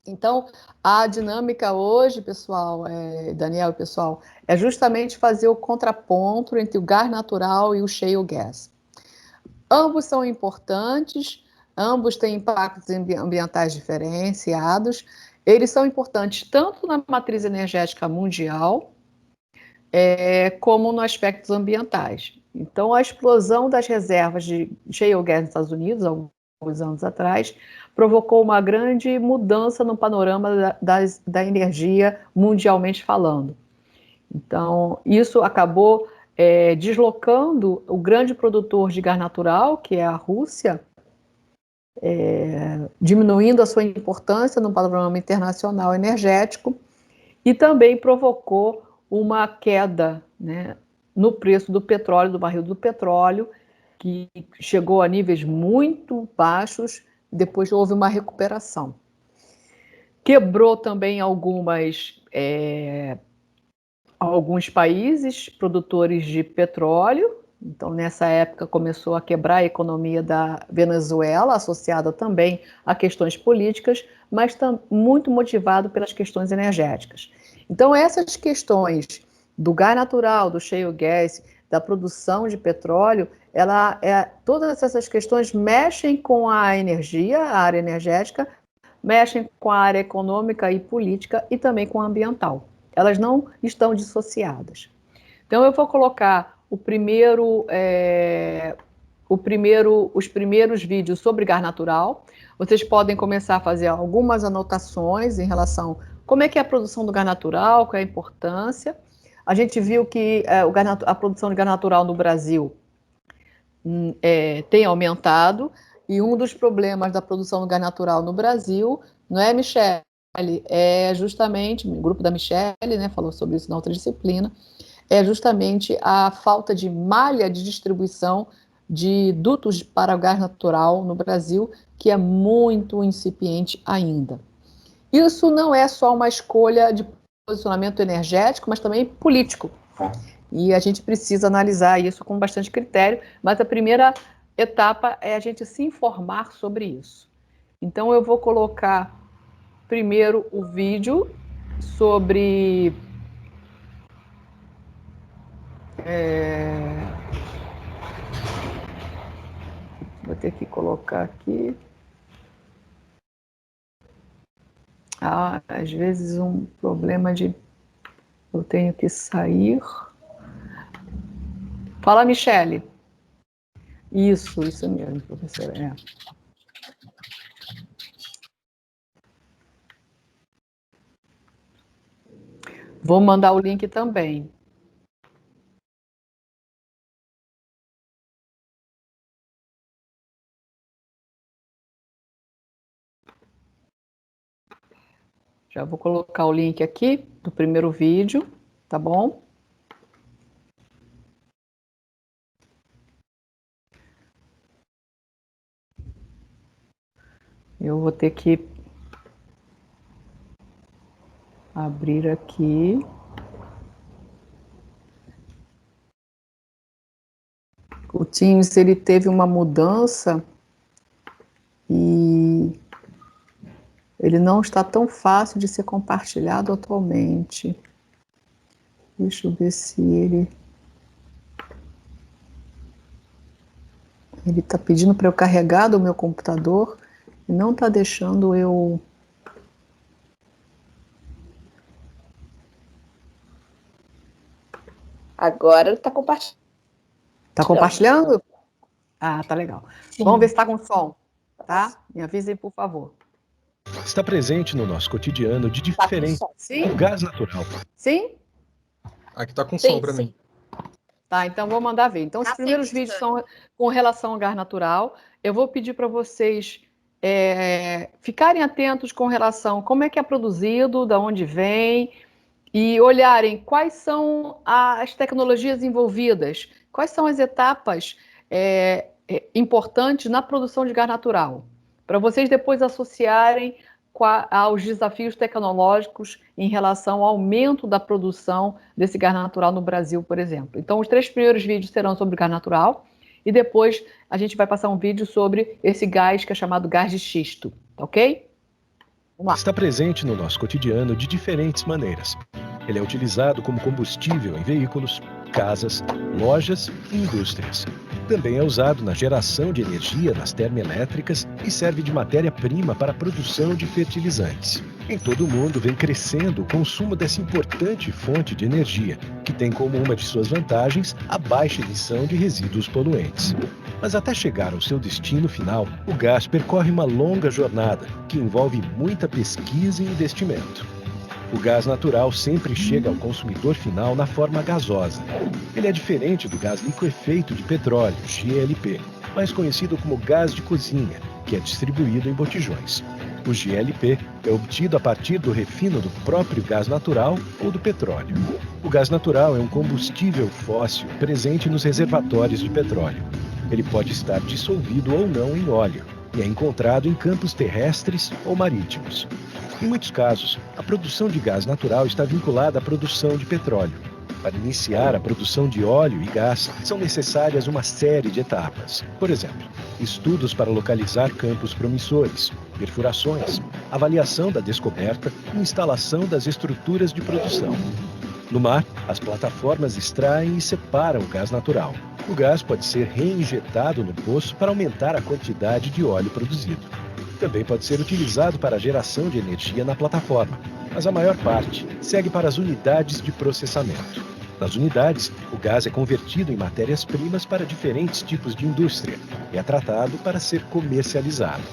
Então, a dinâmica hoje, pessoal, Daniel e pessoal, é justamente fazer o contraponto entre o gás natural e o shale gas. Ambos são importantes, ambos têm impactos ambientais diferenciados, eles são importantes tanto na matriz energética mundial, como nos aspectos ambientais. Então, a explosão das reservas de shale gas nos Estados Unidos, alguns anos atrás, provocou uma grande mudança no panorama da energia mundialmente falando. Então, isso acabou deslocando o grande produtor de gás natural, que é a Rússia, diminuindo a sua importância no panorama internacional energético, e também provocou uma queda, né, no preço do petróleo, do barril do petróleo, que chegou a níveis muito baixos, depois houve uma recuperação. Quebrou também alguns países produtores de petróleo. Então, nessa época, começou a quebrar a economia da Venezuela, associada também a questões políticas, mas muito motivado pelas questões energéticas. Então, essas questões do gás natural, do shale gas, da produção de petróleo, todas essas questões mexem com a energia, a área energética, mexem com a área econômica e política e também com a ambiental. Elas não estão dissociadas. Então, eu vou colocar os primeiros vídeos sobre gás natural. Vocês podem começar a fazer algumas anotações em relação a como é que é a produção do gás natural, qual é a importância. A gente viu que a produção de gás natural no Brasil tem aumentado, e um dos problemas da produção do gás natural no Brasil, não é, Michele? É justamente, o grupo da Michele, né, falou sobre isso na outra disciplina, é justamente a falta de malha de distribuição de dutos para o gás natural no Brasil, que é muito incipiente ainda. Isso não é só uma escolha de posicionamento energético, mas também político. E a gente precisa analisar isso com bastante critério, mas a primeira etapa é a gente se informar sobre isso. Então, eu vou colocar primeiro o vídeo sobre vou ter que colocar aqui. Às vezes um problema de eu tenho que sair. Fala, Michele. Isso mesmo, professora. Vou mandar o link também. Já vou colocar o link aqui do primeiro vídeo, tá bom? Eu vou ter que abrir aqui. O Teams, ele teve uma mudança e ele não está tão fácil de ser compartilhado atualmente. Deixa eu ver se ele está pedindo para eu carregar do meu computador e não está deixando eu... Agora ele está compartilhando. Está compartilhando? Ah, tá legal. Sim. Vamos ver se está com som, tá? Me avisem, por favor. Está presente no nosso cotidiano de diferente. Sim? O gás natural. Sim? Aqui está com som para mim. Tá, então vou mandar ver. Então, os primeiros vídeos são com relação ao gás natural. Eu vou pedir para vocês ficarem atentos com relação a como é que é produzido, de onde vem, e olharem quais são as tecnologias envolvidas, quais são as etapas importantes na produção de gás natural, para vocês depois associarem aos desafios tecnológicos em relação ao aumento da produção desse gás natural no Brasil, por exemplo. Então, os 3 primeiros vídeos serão sobre o gás natural, e depois a gente vai passar um vídeo sobre esse gás que é chamado gás de xisto, ok? Está presente no nosso cotidiano de diferentes maneiras. Ele é utilizado como combustível em veículos, casas, lojas e indústrias. Também é usado na geração de energia nas termoelétricas e serve de matéria-prima para a produção de fertilizantes. Em todo o mundo vem crescendo o consumo dessa importante fonte de energia, que tem como uma de suas vantagens a baixa emissão de resíduos poluentes. Mas até chegar ao seu destino final, o gás percorre uma longa jornada, que envolve muita pesquisa e investimento. O gás natural sempre chega ao consumidor final na forma gasosa. Ele é diferente do gás liquefeito de petróleo, GLP, mais conhecido como gás de cozinha, que é distribuído em botijões. O GLP é obtido a partir do refino do próprio gás natural ou do petróleo. O gás natural é um combustível fóssil presente nos reservatórios de petróleo. Ele pode estar dissolvido ou não em óleo e é encontrado em campos terrestres ou marítimos. Em muitos casos, a produção de gás natural está vinculada à produção de petróleo. Para iniciar a produção de óleo e gás, são necessárias uma série de etapas. Por exemplo, estudos para localizar campos promissores, perfurações, avaliação da descoberta e instalação das estruturas de produção. No mar, as plataformas extraem e separam o gás natural. O gás pode ser reinjetado no poço para aumentar a quantidade de óleo produzido. Também pode ser utilizado para a geração de energia na plataforma, mas a maior parte segue para as unidades de processamento. Nas unidades, o gás é convertido em matérias-primas para diferentes tipos de indústria e é tratado para ser comercializado.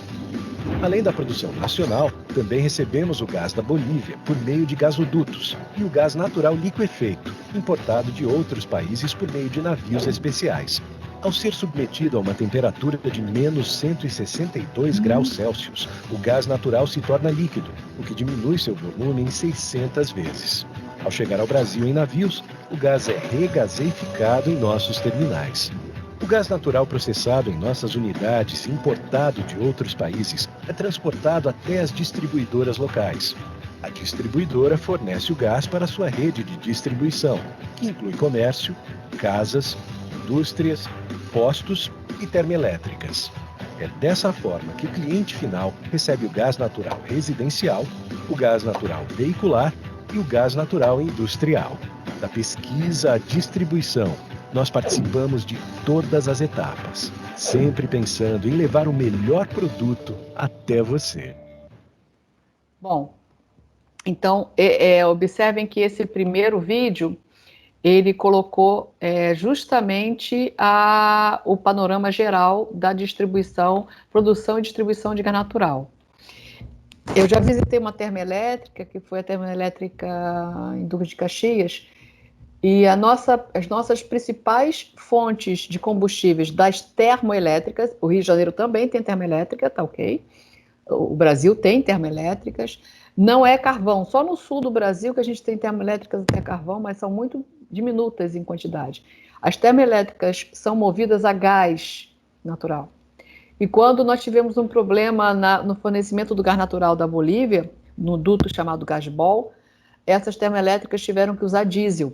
Além da produção nacional, também recebemos o gás da Bolívia por meio de gasodutos e o gás natural liquefeito, importado de outros países por meio de navios especiais. Ao ser submetido a uma temperatura de menos 162 graus Celsius, o gás natural se torna líquido, o que diminui seu volume em 600 vezes. Ao chegar ao Brasil em navios, o gás é regaseificado em nossos terminais. O gás natural processado em nossas unidades e importado de outros países é transportado até as distribuidoras locais. A distribuidora fornece o gás para sua rede de distribuição, que inclui comércio, casas, indústrias, postos e termoelétricas. É dessa forma que o cliente final recebe o gás natural residencial, o gás natural veicular e o gás natural industrial. Da pesquisa à distribuição, nós participamos de todas as etapas, sempre pensando em levar o melhor produto até você. Bom, então observem que esse primeiro vídeo ele colocou justamente o panorama geral da distribuição, produção e distribuição de gás natural. Eu já visitei uma termoelétrica, que foi a termoelétrica em Duque de Caxias, e as nossas principais fontes de combustíveis das termoelétricas, o Rio de Janeiro também tem termoelétrica, tá ok? O Brasil tem termoelétricas, não é carvão, só no sul do Brasil que a gente tem termoelétricas até carvão, mas são muito diminutas em quantidade. As termoelétricas são movidas a gás natural. E quando nós tivemos um problema no fornecimento do gás natural da Bolívia, no duto chamado Gasbol, essas termoelétricas tiveram que usar diesel.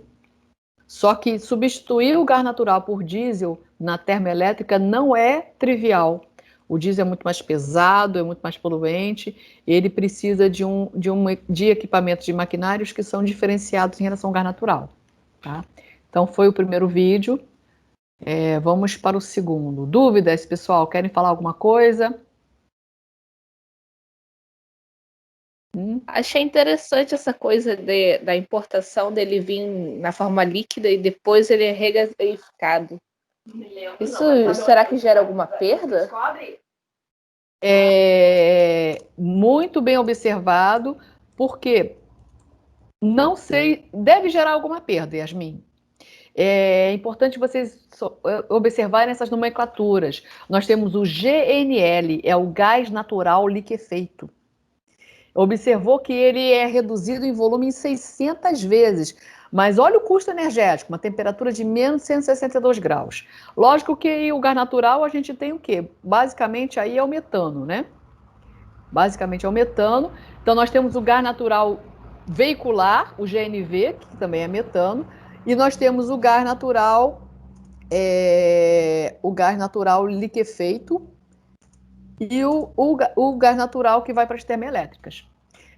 Só que substituir o gás natural por diesel na termoelétrica não é trivial. O diesel é muito mais pesado, é muito mais poluente, e ele precisa de equipamentos de maquinários que são diferenciados em relação ao gás natural. Tá? Então, foi o primeiro vídeo. Vamos para o segundo. Dúvidas, pessoal? Querem falar alguma coisa? Achei interessante essa coisa da importação dele vir na forma líquida e depois ele é regasificado. Isso será que gera alguma perda? Muito bem observado, porque não sei, deve gerar alguma perda, Yasmin. É importante vocês observarem essas nomenclaturas. Nós temos o GNL, é o gás natural liquefeito. Observou que ele é reduzido em volume em 600 vezes, mas olha o custo energético, uma temperatura de menos 162 graus. Lógico que o gás natural a gente tem o quê? Basicamente aí é o metano, né? Basicamente é o metano. Então nós temos o gás natural veicular, o GNV, que também é metano, e nós temos o gás natural liquefeito e o gás natural que vai para as termoelétricas.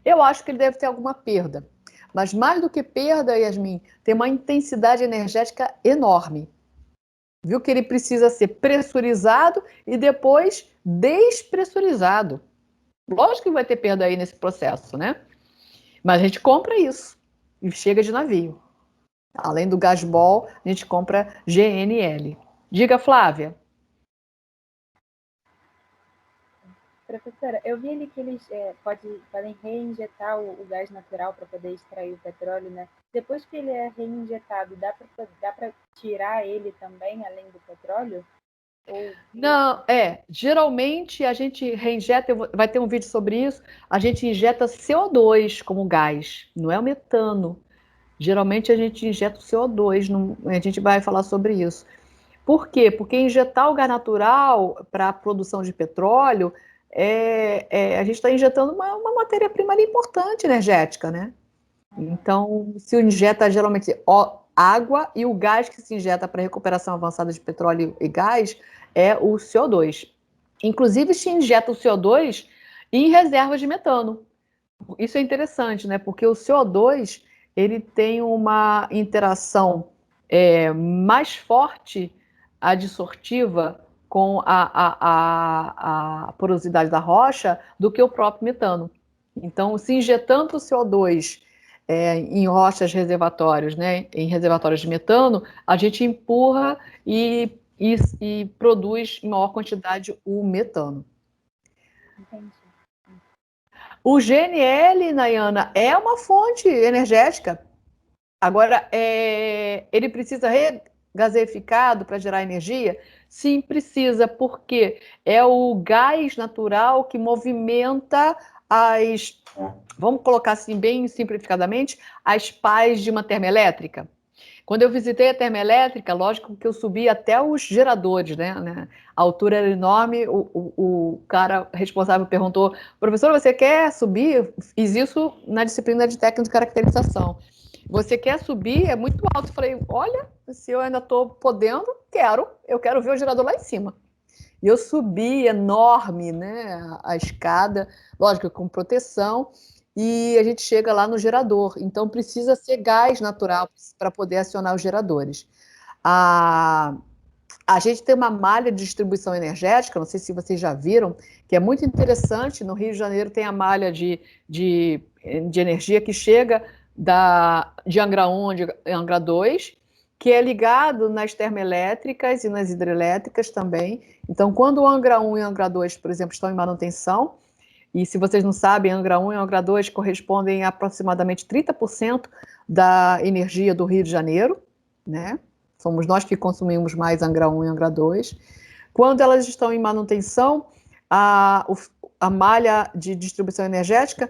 Eu acho que ele deve ter alguma perda. Mas mais do que perda, Yasmin, tem uma intensidade energética enorme. Viu que ele precisa ser pressurizado e depois despressurizado. Lógico que vai ter perda aí nesse processo, né? Mas a gente compra isso e chega de navio. Além do gasbol, a gente compra GNL. Diga, Flávia. Professora, eu vi ali que eles podem reinjetar o gás natural para poder extrair o petróleo, né? Depois que ele é reinjetado, dá para tirar ele também, além do petróleo? Ou... Não, geralmente a gente reinjeta, vai ter um vídeo sobre isso, a gente injeta CO2 como gás, não é o metano. Geralmente a gente injeta o CO2, a gente vai falar sobre isso. Por quê? Porque injetar o gás natural para a produção de petróleo, a gente está injetando uma matéria-prima ali importante energética, né? Então, se injeta geralmente água e o gás que se injeta para recuperação avançada de petróleo e gás é o CO2. Inclusive, se injeta o CO2 em reservas de metano. Isso é interessante, né? Porque o CO2 ele tem uma interação mais forte adsortiva com a porosidade da rocha do que o próprio metano. Então, se injetando o CO2 em rochas reservatórios, né, em reservatórios de metano, a gente empurra e produz em maior quantidade o metano. Entendi. O GNL, Nayana, é uma fonte energética. Agora, ele precisa regasificado para gerar energia? Sim, precisa, porque é o gás natural que movimenta vamos colocar assim bem simplificadamente, as pás de uma termoelétrica. Quando eu visitei a termoelétrica, lógico que eu subi até os geradores, né? A altura era enorme, o cara responsável perguntou, professor, você quer subir? Fiz isso na disciplina de técnica de caracterização. Você quer subir? É muito alto. Eu falei, olha, se eu ainda estou podendo, eu quero ver o gerador lá em cima. E eu subi enorme, né, a escada, lógico, com proteção, e a gente chega lá no gerador. Então, precisa ser gás natural para poder acionar os geradores. A gente tem uma malha de distribuição energética, não sei se vocês já viram, que é muito interessante. No Rio de Janeiro tem a malha de energia que chega de Angra 1 de Angra 2, que é ligado nas termoelétricas e nas hidrelétricas também. Então, quando o Angra 1 e o Angra 2, por exemplo, estão em manutenção, e se vocês não sabem, Angra 1 e Angra 2 correspondem a aproximadamente 30% da energia do Rio de Janeiro, né? Somos nós que consumimos mais Angra 1 e Angra 2. Quando elas estão em manutenção, a malha de distribuição energética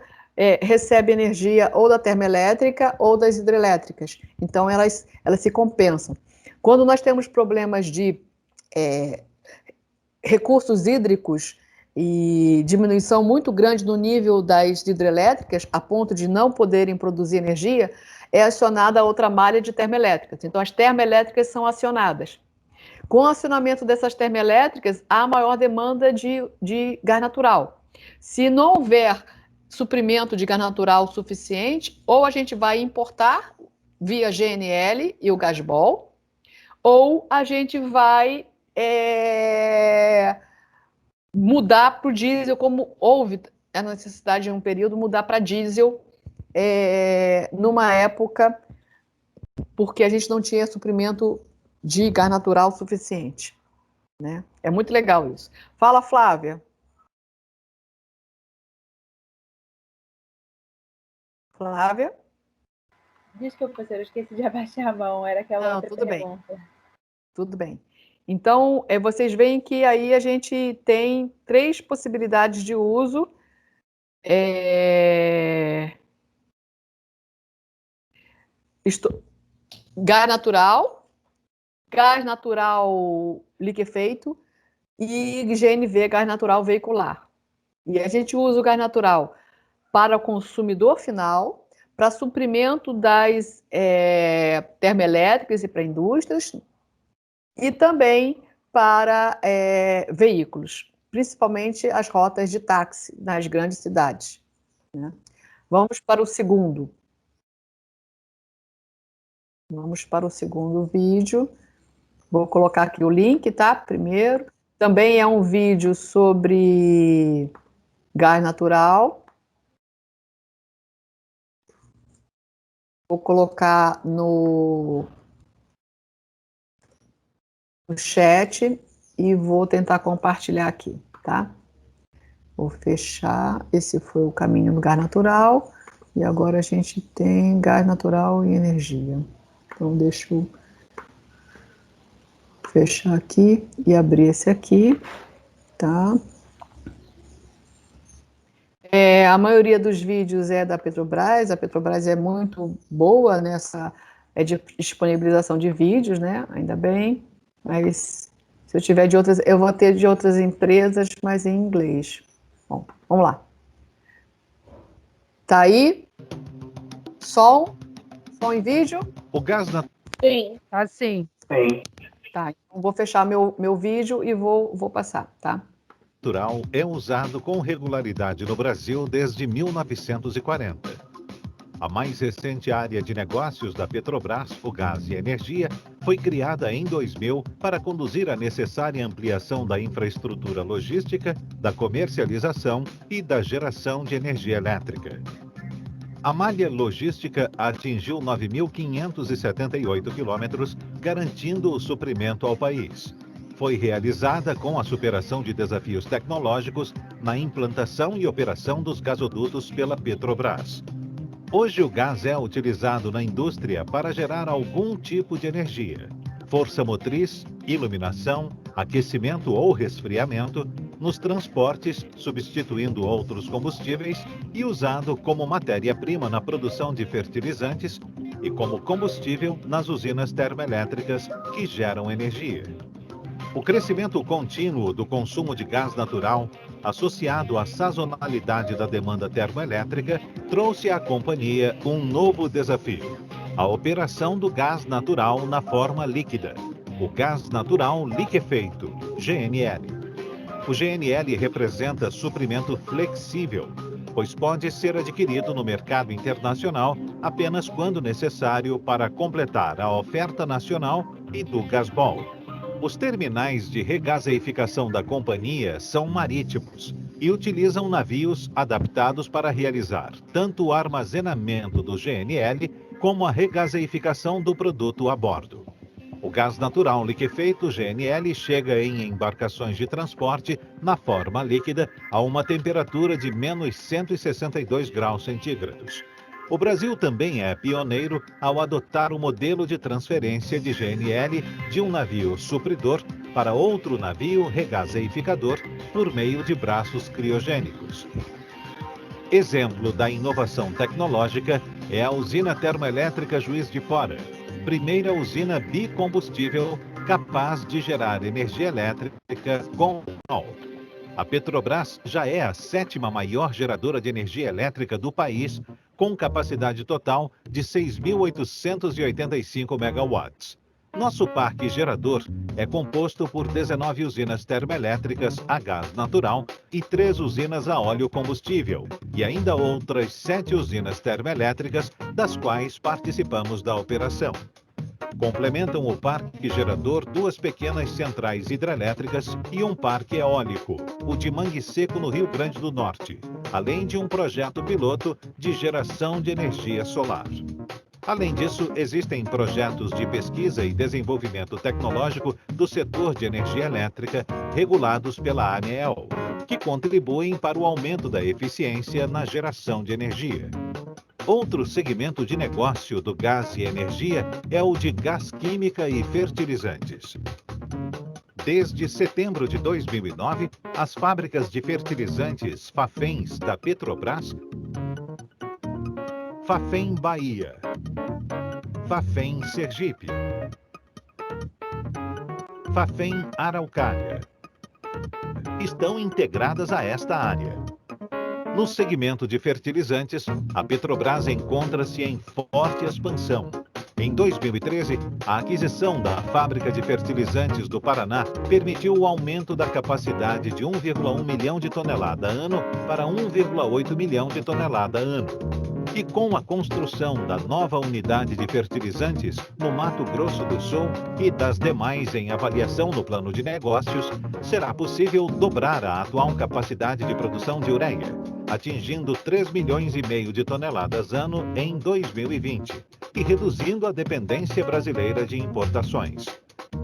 recebe energia ou da termoelétrica ou das hidrelétricas. Então, elas se compensam. Quando nós temos problemas de recursos hídricos e diminuição muito grande no nível das hidrelétricas, a ponto de não poderem produzir energia, é acionada outra malha de termoelétricas. Então, as termoelétricas são acionadas. Com o acionamento dessas termoelétricas, há maior demanda de gás natural. Se não houver suprimento de gás natural suficiente, ou a gente vai importar via GNL e o gasbol, ou a gente vai mudar para o diesel, como houve a necessidade em um período, mudar para diesel numa época, porque a gente não tinha suprimento de gás natural suficiente, né? É muito legal isso. Fala, Flávia. Flávia? Desculpa, professora, eu esqueci de abaixar a mão, era aquela outra pergunta. Bem. Tudo bem. Então, vocês veem que aí a gente tem 3 possibilidades de uso. Gás natural liquefeito e GNV, gás natural veicular. E a gente usa o gás natural para o consumidor final, para suprimento das termoelétricas e para indústrias, e também para veículos, principalmente as rotas de táxi nas grandes cidades, né? Vamos para o segundo. Vamos para o segundo vídeo. Vou colocar aqui o link, tá? Primeiro. Também é um vídeo sobre gás natural. Vou colocar no chat e vou tentar compartilhar aqui, tá? Vou fechar. Esse foi o caminho do gás natural. E agora a gente tem gás natural e energia. Então, deixa eu fechar aqui e abrir esse aqui, tá? A maioria dos vídeos é da Petrobras. A Petrobras é muito boa nessa disponibilização de vídeos, né? Ainda bem. Mas se eu tiver de outras, eu vou ter de outras empresas, mas em inglês. Bom, vamos lá. Tá aí? Som em vídeo? O gás Sim. Tá sim. Sim. Tá, então vou fechar meu vídeo e vou passar, tá? natural é usado com regularidade no Brasil desde 1940. A mais recente área de negócios da Petrobras, o Gás e Energia, foi criada em 2000 para conduzir a necessária ampliação da infraestrutura logística, da comercialização e da geração de energia elétrica. A malha logística atingiu 9.578 quilômetros, garantindo o suprimento ao país. Foi realizada com a superação de desafios tecnológicos na implantação e operação dos gasodutos pela Petrobras. Hoje o gás é utilizado na indústria para gerar algum tipo de energia. Força motriz, iluminação, aquecimento ou resfriamento, nos transportes, substituindo outros combustíveis e usado como matéria-prima na produção de fertilizantes e como combustível nas usinas termoelétricas que geram energia. O crescimento contínuo do consumo de gás natural, associado à sazonalidade da demanda termoelétrica, trouxe à companhia um novo desafio: a operação do gás natural na forma líquida, o gás natural liquefeito, GNL. O GNL representa suprimento flexível, pois pode ser adquirido no mercado internacional apenas quando necessário para completar a oferta nacional e do Gasbol. Os terminais de regaseificação da companhia são marítimos e utilizam navios adaptados para realizar tanto o armazenamento do GNL como a regaseificação do produto a bordo. O gás natural liquefeito GNL chega em embarcações de transporte na forma líquida a uma temperatura de menos 162 graus centígrados. O Brasil também é pioneiro ao adotar o modelo de transferência de GNL de um navio supridor para outro navio regaseificador por meio de braços criogênicos. Exemplo da inovação tecnológica é a usina termoelétrica Juiz de Fora, primeira usina bicombustível capaz de gerar energia elétrica com etanol. A Petrobras já é a 7ª maior geradora de energia elétrica do país, com capacidade total de 6.885 megawatts. Nosso parque gerador é composto por 19 usinas termoelétricas a gás natural e 3 usinas a óleo combustível, e ainda outras 7 usinas termoelétricas, das quais participamos da operação. Complementam o parque gerador 2 pequenas centrais hidrelétricas e um parque eólico, o de Mangue Seco, no Rio Grande do Norte, além de um projeto piloto de geração de energia solar. Além disso, existem projetos de pesquisa e desenvolvimento tecnológico do setor de energia elétrica regulados pela ANEEL, que contribuem para o aumento da eficiência na geração de energia. Outro segmento de negócio do gás e energia é o de gás química e fertilizantes. Desde setembro de 2009, as fábricas de fertilizantes Fafens da Petrobras, Fafem Bahia, Fafem Sergipe, Fafem Araucária, estão integradas a esta área. No segmento de fertilizantes, a Petrobras encontra-se em forte expansão. Em 2013, a aquisição da fábrica de fertilizantes do Paraná permitiu o aumento da capacidade de 1,1 milhão de tonelada ano para 1,8 milhão de tonelada ano. E com a construção da nova unidade de fertilizantes no Mato Grosso do Sul e das demais em avaliação no plano de negócios, será possível dobrar a atual capacidade de produção de ureia, atingindo 3,5 milhões de toneladas ano em 2020 e reduzindo a dependência brasileira de importações.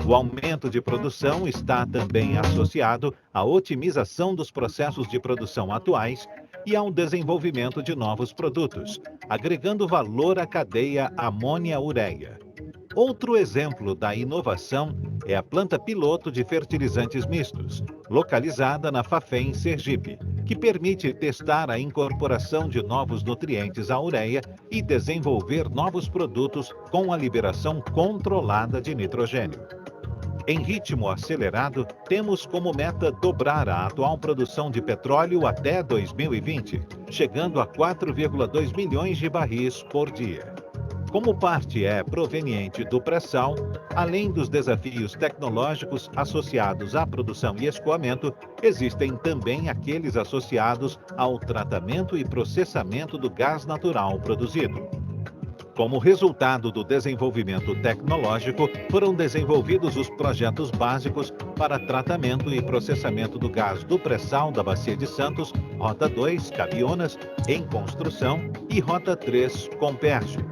O aumento de produção está também associado à otimização dos processos de produção atuais e ao desenvolvimento de novos produtos, agregando valor à cadeia amônia-ureia. Outro exemplo da inovação é a planta piloto de fertilizantes mistos, localizada na Fafem, Sergipe, que permite testar a incorporação de novos nutrientes à ureia e desenvolver novos produtos com a liberação controlada de nitrogênio. Em ritmo acelerado, temos como meta dobrar a atual produção de petróleo até 2020, chegando a 4,2 milhões de barris por dia. Como parte é proveniente do pré-sal, além dos desafios tecnológicos associados à produção e escoamento, existem também aqueles associados ao tratamento e processamento do gás natural produzido. Como resultado do desenvolvimento tecnológico, foram desenvolvidos os projetos básicos para tratamento e processamento do gás do pré-sal da Bacia de Santos, Rota 2, Cabiúnas, em construção, e Rota 3, Compérgio.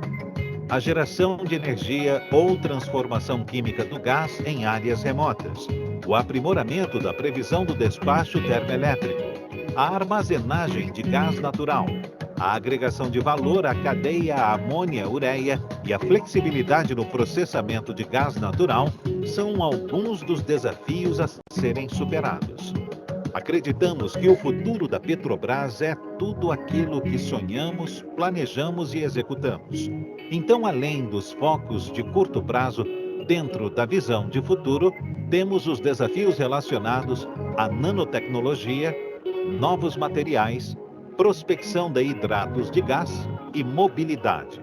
A geração de energia ou transformação química do gás em áreas remotas, o aprimoramento da previsão do despacho termoelétrico, a armazenagem de gás natural, a agregação de valor à cadeia amônia-ureia e a flexibilidade no processamento de gás natural são alguns dos desafios a serem superados. Acreditamos que o futuro da Petrobras é tudo aquilo que sonhamos, planejamos e executamos. Então, além dos focos de curto prazo, dentro da visão de futuro, temos os desafios relacionados à nanotecnologia, novos materiais, prospecção de hidratos de gás e mobilidade.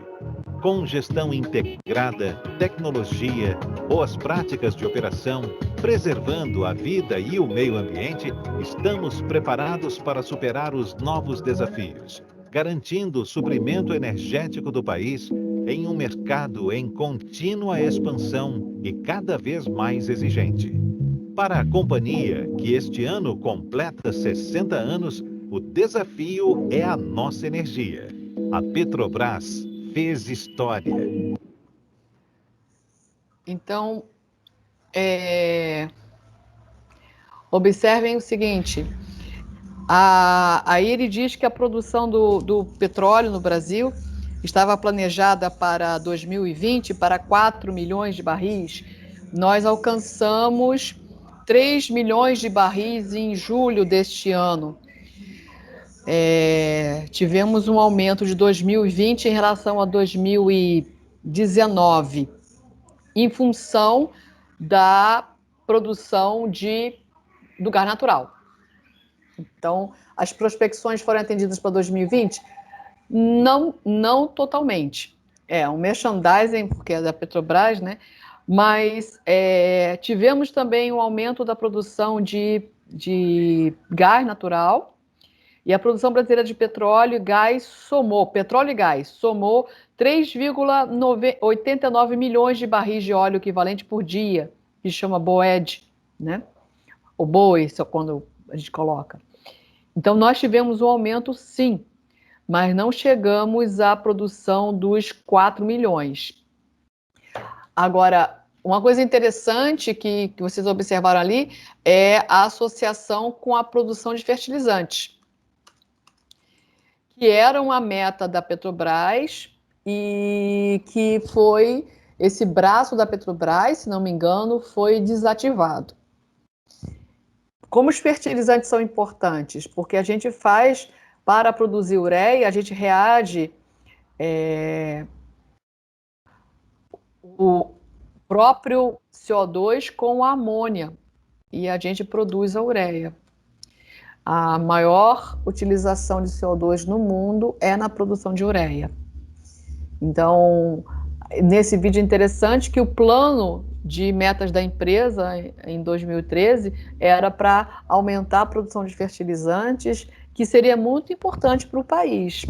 Com gestão integrada, tecnologia, boas práticas de operação, preservando a vida e o meio ambiente, estamos preparados para superar os novos desafios, garantindo o suprimento energético do país em um mercado em contínua expansão e cada vez mais exigente. Para a companhia, que este ano completa 60 anos, o desafio é a nossa energia. A Petrobras fez história. Então, observem o seguinte, aí ele diz que a produção do petróleo no Brasil estava planejada para 2020 para 4 milhões de barris. Nós alcançamos 3 milhões de barris em julho deste ano. Tivemos um aumento de 2020 em relação a 2019, em função da produção do gás natural. Então, as prospecções foram atendidas para 2020? Não totalmente. É um merchandising, porque é da Petrobras, né? Mas tivemos também um aumento da produção de gás natural, e a produção brasileira de petróleo e gás somou 3,89 milhões de barris de óleo equivalente por dia, que chama BOED, né? O BOE, isso é quando a gente coloca. Então, nós tivemos um aumento, sim, mas não chegamos à produção dos 4 milhões. Agora, uma coisa interessante que vocês observaram ali é a associação com a produção de fertilizantes, que era uma meta da Petrobras e que esse braço da Petrobras, se não me engano, foi desativado. Como os fertilizantes são importantes? Porque a gente faz, para produzir ureia, a gente reage o próprio CO2 com a amônia e a gente produz a ureia. A maior utilização de CO2 no mundo é na produção de ureia. Então, nesse vídeo interessante que o plano de metas da empresa em 2013 era para aumentar a produção de fertilizantes, que seria muito importante para o país.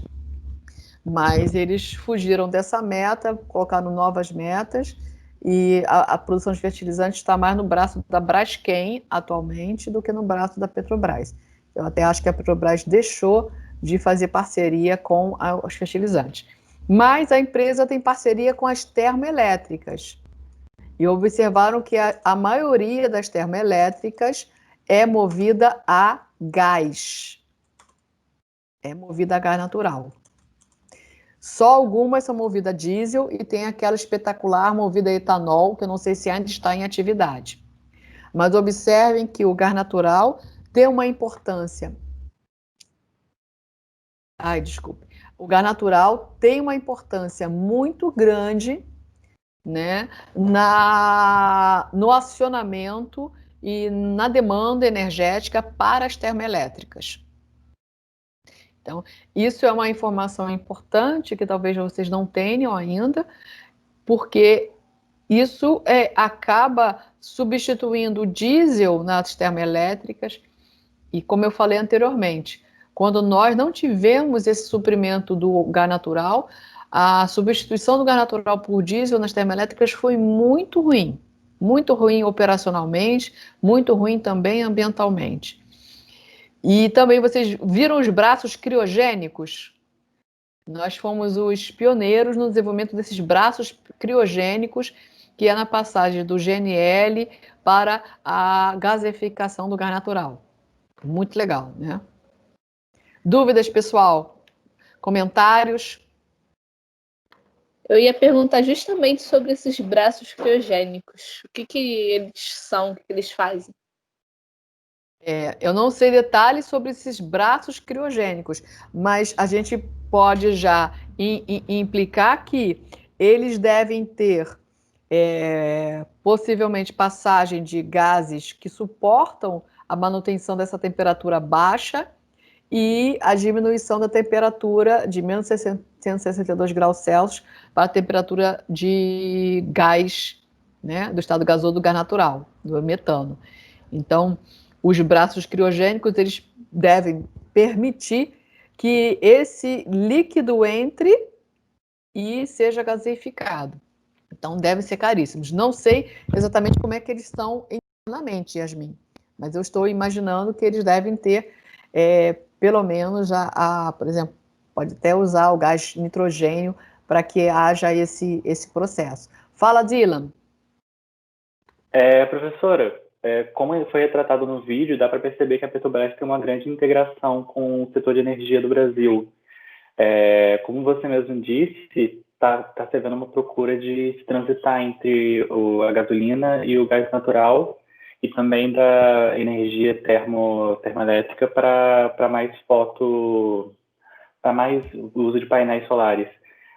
Mas eles fugiram dessa meta, colocaram novas metas, e a produção de fertilizantes está mais no braço da Braskem atualmente do que no braço da Petrobras. Eu até acho que a Petrobras deixou de fazer parceria com os fertilizantes. Mas a empresa tem parceria com as termoelétricas. E observaram que a maioria das termoelétricas é movida a gás. É movida a gás natural. Só algumas são movidas a diesel e tem aquela espetacular movida a etanol, que eu não sei se ainda está em atividade. Mas observem que o gás natural tem uma importância. O gás natural tem uma importância muito grande, né, no acionamento e na demanda energética para as termoelétricas. Então, isso é uma informação importante que talvez vocês não tenham ainda, porque isso acaba substituindo o diesel nas termoelétricas. E como eu falei anteriormente, quando nós não tivemos esse suprimento do gás natural, a substituição do gás natural por diesel nas termoelétricas foi muito ruim operacionalmente, muito ruim também ambientalmente. E também vocês viram os braços criogênicos? Nós fomos os pioneiros no desenvolvimento desses braços criogênicos, que é na passagem do GNL para a gaseificação do gás natural. Muito legal, né? Dúvidas, pessoal? Comentários? Eu ia perguntar justamente sobre esses braços criogênicos. O que eles são, o que eles fazem? Eu não sei detalhes sobre esses braços criogênicos, mas a gente pode já implicar que eles devem ter possivelmente passagem de gases que suportam a manutenção dessa temperatura baixa e a diminuição da temperatura de menos 162 graus Celsius para a temperatura de gás, né, do estado gasoso do gás natural, do metano. Então, os braços criogênicos, eles devem permitir que esse líquido entre e seja gaseificado. Então, devem ser caríssimos. Não sei exatamente como é que eles estão internamente, Yasmin, mas eu estou imaginando que eles devem ter, pelo menos, por exemplo, pode até usar o gás nitrogênio para que haja esse processo. Fala, Dylan. Professora, como foi retratado no vídeo, dá para perceber que a Petrobras tem uma grande integração com o setor de energia do Brasil. Como você mesmo disse, está se vendo uma procura de se transitar entre a gasolina e o gás natural e também da energia termoelétrica para mais para mais uso de painéis solares.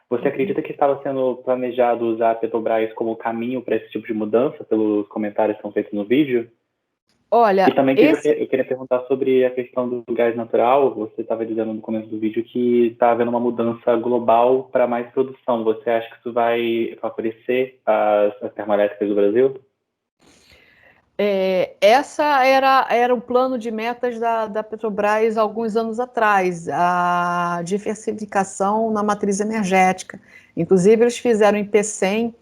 Você acredita que estava sendo planejado usar a Petrobras como caminho para esse tipo de mudança, pelos comentários que estão feitos no vídeo? Olha, e também eu queria perguntar sobre a questão do gás natural. Você estava dizendo no começo do vídeo que está havendo uma mudança global para mais produção. Você acha que isso vai favorecer as termoelétricas do Brasil? Essa era o plano de metas da Petrobras alguns anos atrás, a diversificação na matriz energética. Inclusive, eles fizeram em Pecém,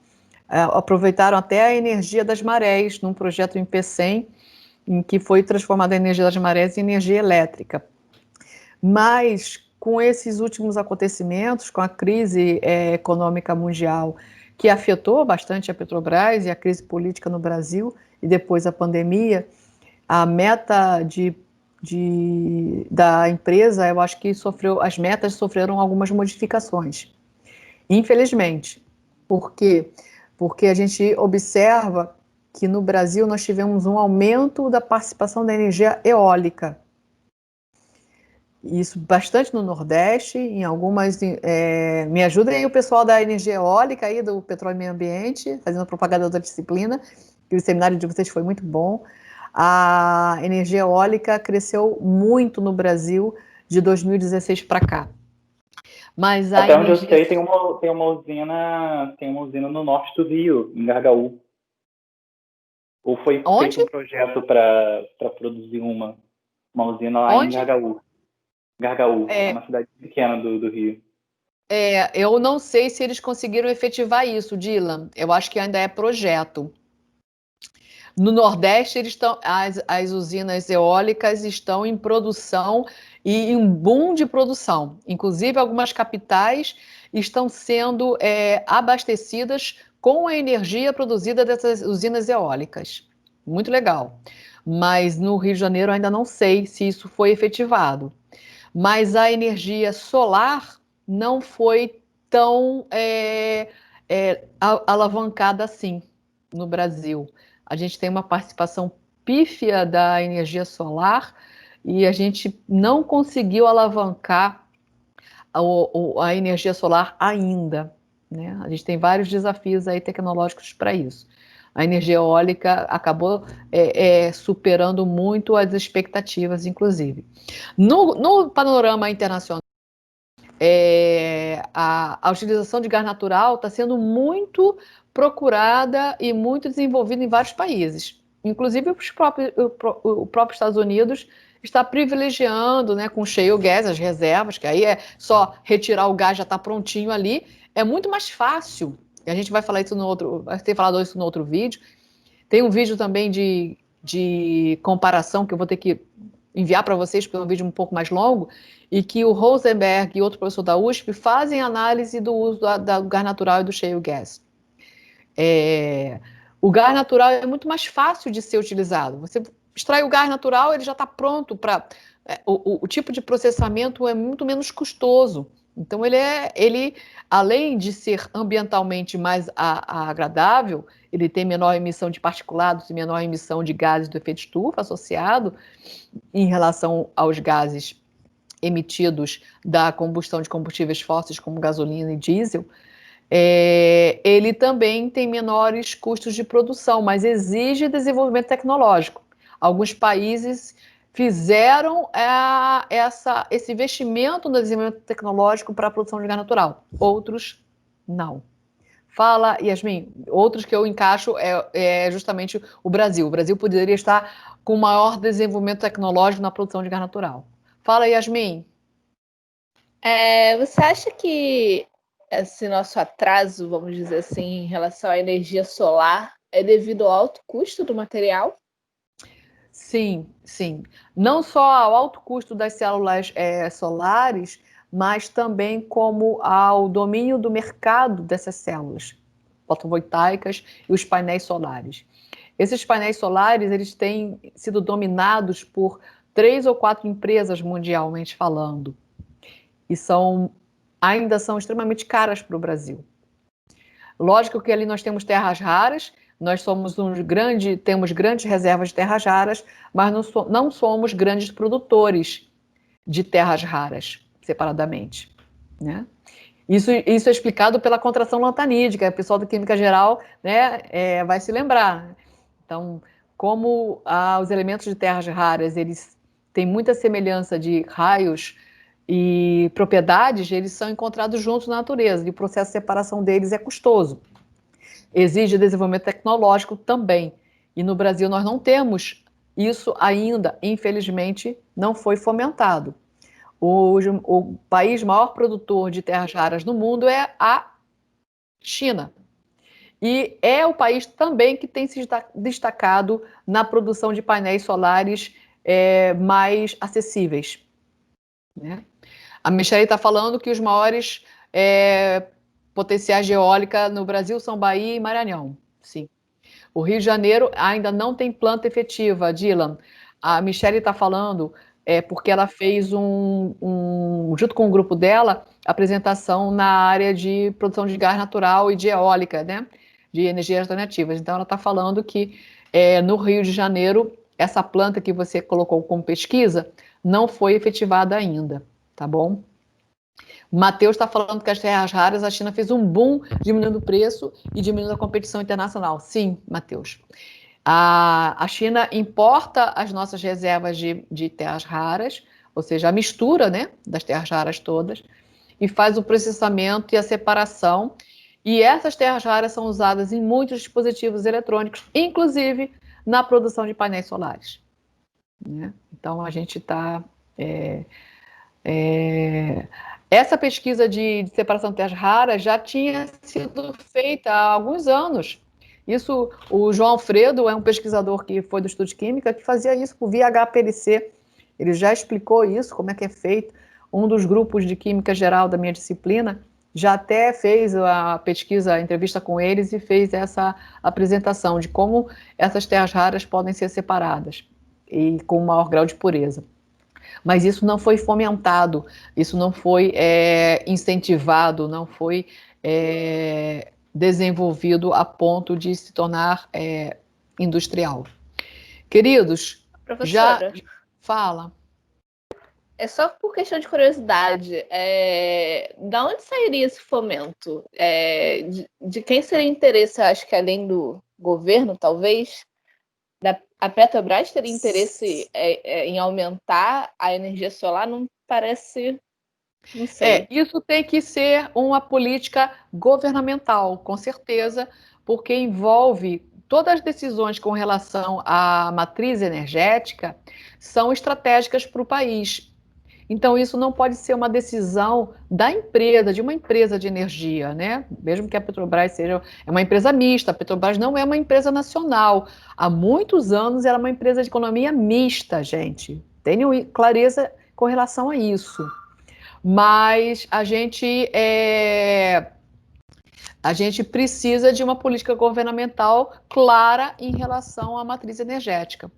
aproveitaram até a energia das marés, num projeto em Pecém, em que foi transformada a energia das marés em energia elétrica. Mas, com esses últimos acontecimentos, com a crise econômica mundial, que afetou bastante a Petrobras e a crise política no Brasil, e depois a pandemia, a meta da empresa, eu acho que as metas sofreram algumas modificações. Infelizmente. Por quê? Porque a gente observa que no Brasil nós tivemos um aumento da participação da energia eólica. Isso bastante no Nordeste, em algumas... me ajudem aí o pessoal da energia eólica, aí, do Petróleo e Meio Ambiente, fazendo propaganda da disciplina, que o seminário de vocês foi muito bom. A energia eólica cresceu muito no Brasil de 2016 para cá. Mas até onde eu sei, tem tem uma usina no norte do Rio, em Gargaú. Ou foi Onde? feito um projeto para produzir uma usina lá Onde? em Gargaú. Gargaú, é É, uma cidade pequena do Rio. eu não sei se eles conseguiram efetivar isso, Dylan. Eu acho que ainda é projeto. No Nordeste, as usinas eólicas estão em produção e em boom de produção. Inclusive, algumas capitais estão sendo abastecidas com a energia produzida dessas usinas eólicas. Muito legal. Mas no Rio de Janeiro ainda não sei se isso foi efetivado. Mas a energia solar não foi tão alavancada assim no Brasil. A gente tem uma participação pífia da energia solar e a gente não conseguiu alavancar a energia solar ainda, né? A gente tem vários desafios aí tecnológicos para isso. A energia eólica acabou superando muito as expectativas, inclusive. No panorama internacional, a utilização de gás natural está sendo muito procurada e muito desenvolvida em vários países. Inclusive, o próprio Estados Unidos está privilegiando, né, com shale gas, as reservas, que aí é só retirar o gás, já está prontinho ali. É muito mais fácil. E a gente vai falar isso no outro, vai ter falado isso no outro vídeo. Tem um vídeo também de comparação que eu vou ter que enviar para vocês, porque é um vídeo um pouco mais longo, e que o Rosenberg e outro professor da USP fazem análise do uso do gás natural e do shale gas. O gás natural é muito mais fácil de ser utilizado. Você extrai o gás natural, ele já está pronto para... O tipo de processamento é muito menos custoso. Então, ele além de ser ambientalmente mais agradável, ele tem menor emissão de particulados e menor emissão de gases do efeito estufa associado em relação aos gases emitidos da combustão de combustíveis fósseis, como gasolina e diesel. Ele também tem menores custos de produção, mas exige desenvolvimento tecnológico. Alguns países fizeram esse investimento no desenvolvimento tecnológico para a produção de gás natural, outros não. Fala, Yasmin, outros que eu encaixo é justamente o Brasil. O Brasil poderia estar com maior desenvolvimento tecnológico na produção de gás natural. Fala, Yasmin. Você acha que esse nosso atraso, vamos dizer assim, em relação à energia solar é devido ao alto custo do material? Sim, sim. Não só ao alto custo das células solares, mas também como ao domínio do mercado dessas células fotovoltaicas e os painéis solares. Esses painéis solares, eles têm sido dominados por 3 ou 4 empresas mundialmente falando, e ainda são extremamente caras para o Brasil. Lógico que ali nós temos terras raras, nós temos grandes reservas de terras raras, mas não somos grandes produtores de terras raras, separadamente, né? Isso é explicado pela contração lantanídica, o pessoal da Química Geral, né, vai se lembrar. Então, como os elementos de terras raras, eles têm muita semelhança de raios e propriedades, eles são encontrados juntos na natureza, e o processo de separação deles é custoso. Exige desenvolvimento tecnológico também. E no Brasil nós não temos isso ainda, infelizmente, não foi fomentado. O país maior produtor de terras raras no mundo é a China. E é o país também que tem se destacado na produção de painéis solares mais acessíveis, né? A Michelle está falando que os maiores potenciais de eólica no Brasil são Bahia e Maranhão. Sim. O Rio de Janeiro ainda não tem planta efetiva, Dylan. A Michelle está falando porque ela fez junto com o grupo dela, apresentação na área de produção de gás natural e de eólica, né? De energias alternativas. Então, ela está falando que no Rio de Janeiro, essa planta que você colocou como pesquisa não foi efetivada ainda, tá bom? Matheus está falando que as terras raras, a China fez um boom diminuindo o preço e diminuindo a competição internacional. Sim, Matheus. A China importa as nossas reservas de terras raras, ou seja, a mistura, né, das terras raras todas, e faz o processamento e a separação. E essas terras raras são usadas em muitos dispositivos eletrônicos, inclusive na produção de painéis solares. Né? Então, a gente está... Essa pesquisa de separação de terras raras já tinha sido feita há alguns anos. Isso, o João Alfredo é um pesquisador que foi do Estudo de Química, que fazia isso via HPLC. Ele já explicou isso, como é que é feito. Um dos grupos de Química Geral da minha disciplina já até fez a pesquisa, a entrevista com eles e fez essa apresentação de como essas terras raras podem ser separadas e com maior grau de pureza. Mas isso não foi fomentado, isso não foi incentivado, não foi desenvolvido a ponto de se tornar industrial. Queridos, Professora, já fala. É só por questão de curiosidade, da onde sairia esse fomento? De quem seria interesse, acho que além do governo, talvez? A Petrobras teria interesse em aumentar a energia solar? Não parece... Não sei. Isso tem que ser uma política governamental, com certeza, porque envolve todas as decisões com relação à matriz energética são estratégicas para o país. Então, isso não pode ser uma decisão da empresa, de uma empresa de energia, né? Mesmo que a Petrobras seja uma empresa mista, a Petrobras não é uma empresa nacional. Há muitos anos era uma empresa de economia mista, gente. Tenham clareza com relação a isso. Mas a gente precisa de uma política governamental clara em relação à matriz energética.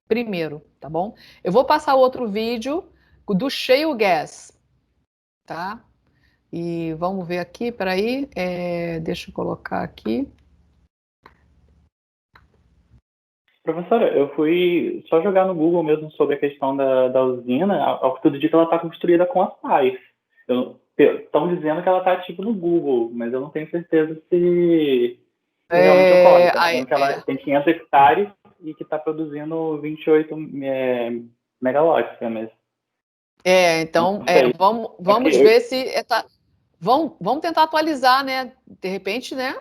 Primeiro, tá bom? Eu vou passar outro vídeo do shale gas, tá? E vamos ver aqui, peraí, deixa eu colocar aqui. Professora, eu fui só jogar no Google mesmo sobre a questão da usina, ao que tudo indica ela está construída com as pás. Estão dizendo que ela está tipo no Google, mas eu não tenho certeza se realmente ocorre. Estão dizendo que ela tem 500 hectares e que está produzindo 28 megawatts, mesmo. Então, vamos ver se... Vamos tentar atualizar, né? De repente, né?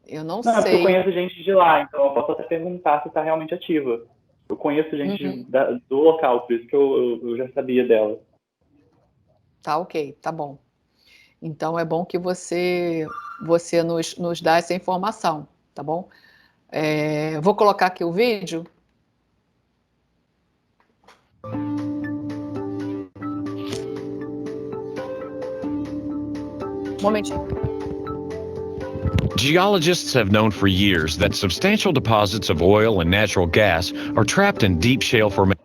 Eu não sei. Porque eu conheço gente de lá, então eu posso até perguntar se está realmente ativa. Eu conheço gente do local, por isso que eu já sabia dela. Tá, ok, tá bom. Então, é bom que você nos dá essa informação, tá bom? Vou colocar aqui o vídeo. Momentinho. Geologists have known for years that substantial deposits of oil and natural gas are trapped in deep shale formations.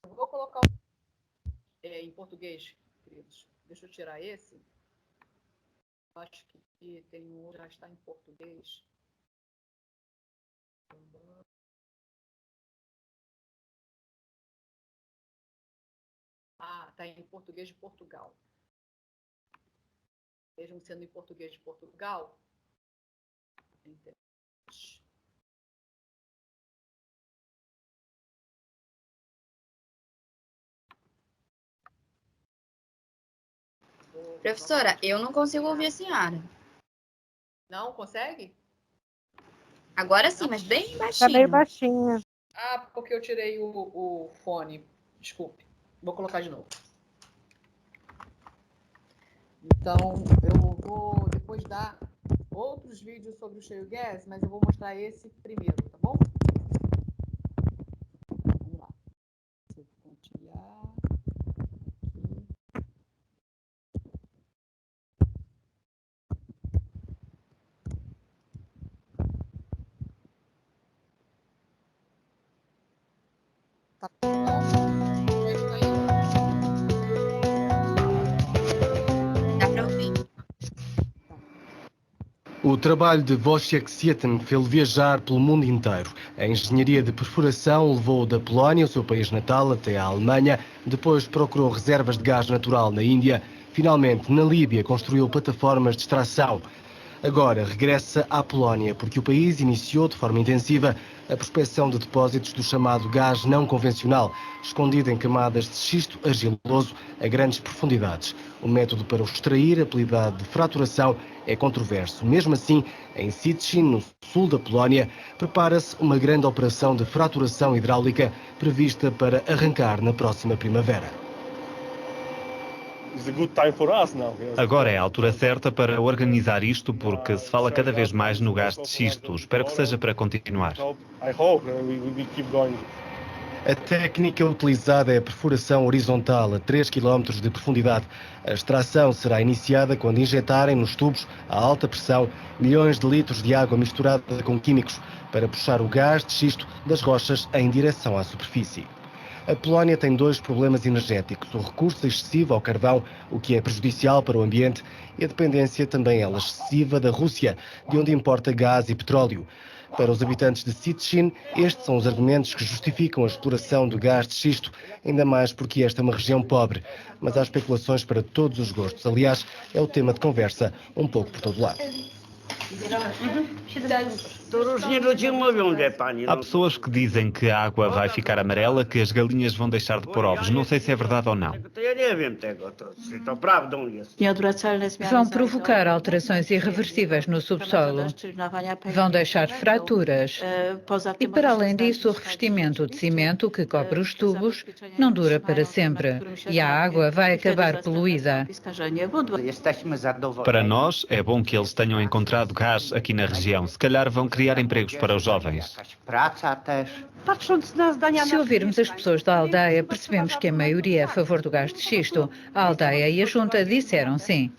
Vou colocar em português, queridos. Deixa eu tirar esse. Acho que tem um, já está em português. Está em português de Portugal. Mesmo sendo em português de Portugal. Professora, eu não consigo ouvir a senhora. Não consegue? Agora sim, mas bem baixinho. Tá meio baixinha. Porque eu tirei o fone. Desculpe. Vou colocar de novo. Então, eu vou depois dar outros vídeos sobre o shale gas, mas eu vou mostrar esse primeiro, tá bom? Vamos lá. Vou compartilhar. Tá bom? Dá para ouvir. O trabalho de Wojciech Sietten fez-o viajar pelo mundo inteiro. A engenharia de perfuração levou-o da Polónia, o seu país natal, até a Alemanha. Depois procurou reservas de gás natural na Índia. Finalmente, na Líbia, construiu plataformas de extração. Agora regressa à Polónia, porque o país iniciou de forma intensiva a prospecção de depósitos do chamado gás não convencional, escondido em camadas de xisto argiloso a grandes profundidades. O método para o extrair, apelidado de fraturação, é controverso. Mesmo assim, em Sitchin, no sul da Polónia, prepara-se uma grande operação de fraturação hidráulica prevista para arrancar na próxima primavera. Agora é a altura certa para organizar isto, porque se fala cada vez mais no gás de xisto. Espero que seja para continuar. A técnica utilizada é a perfuração horizontal a 3 km de profundidade. A extração será iniciada quando injetarem nos tubos, a alta pressão, milhões de litros de água misturada com químicos para puxar o gás de xisto das rochas em direção à superfície. A Polónia tem 2 problemas energéticos: o recurso excessivo ao carvão, o que é prejudicial para o ambiente, e a dependência também ela excessiva da Rússia, de onde importa gás e petróleo. Para os habitantes de Sitchin, estes são os argumentos que justificam a exploração do gás de xisto, ainda mais porque esta é uma região pobre. Mas há especulações para todos os gostos. Aliás, é o tema de conversa um pouco por todo lado. Há pessoas que dizem que a água vai ficar amarela, que as galinhas vão deixar de pôr ovos. Não sei se é verdade ou não. Vão provocar alterações irreversíveis no subsolo. Vão deixar fraturas. E, para além disso, o revestimento de cimento que cobre os tubos não dura para sempre. E a água vai acabar poluída. Para nós, é bom que eles tenham encontrado gás aqui na região. Se calhar vão criar empregos para os jovens. Se ouvirmos as pessoas da aldeia, percebemos que a maioria é a favor do gás de xisto. A aldeia e a junta disseram sim.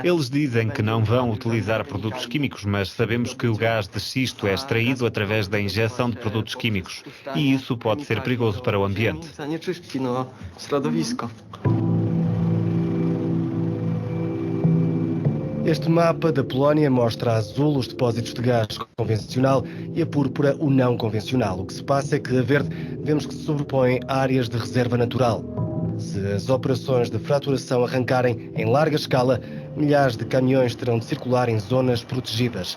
Eles dizem que não vão utilizar produtos químicos, mas sabemos que o gás de xisto é extraído através da injeção de produtos químicos. E isso pode ser perigoso para o ambiente. Este mapa da Polónia mostra a azul os depósitos de gás convencional e a púrpura o não convencional. O que se passa é que a verde vemos que se sobrepõem áreas de reserva natural. Se as operações de fraturação arrancarem em larga escala, milhares de caminhões terão de circular em zonas protegidas.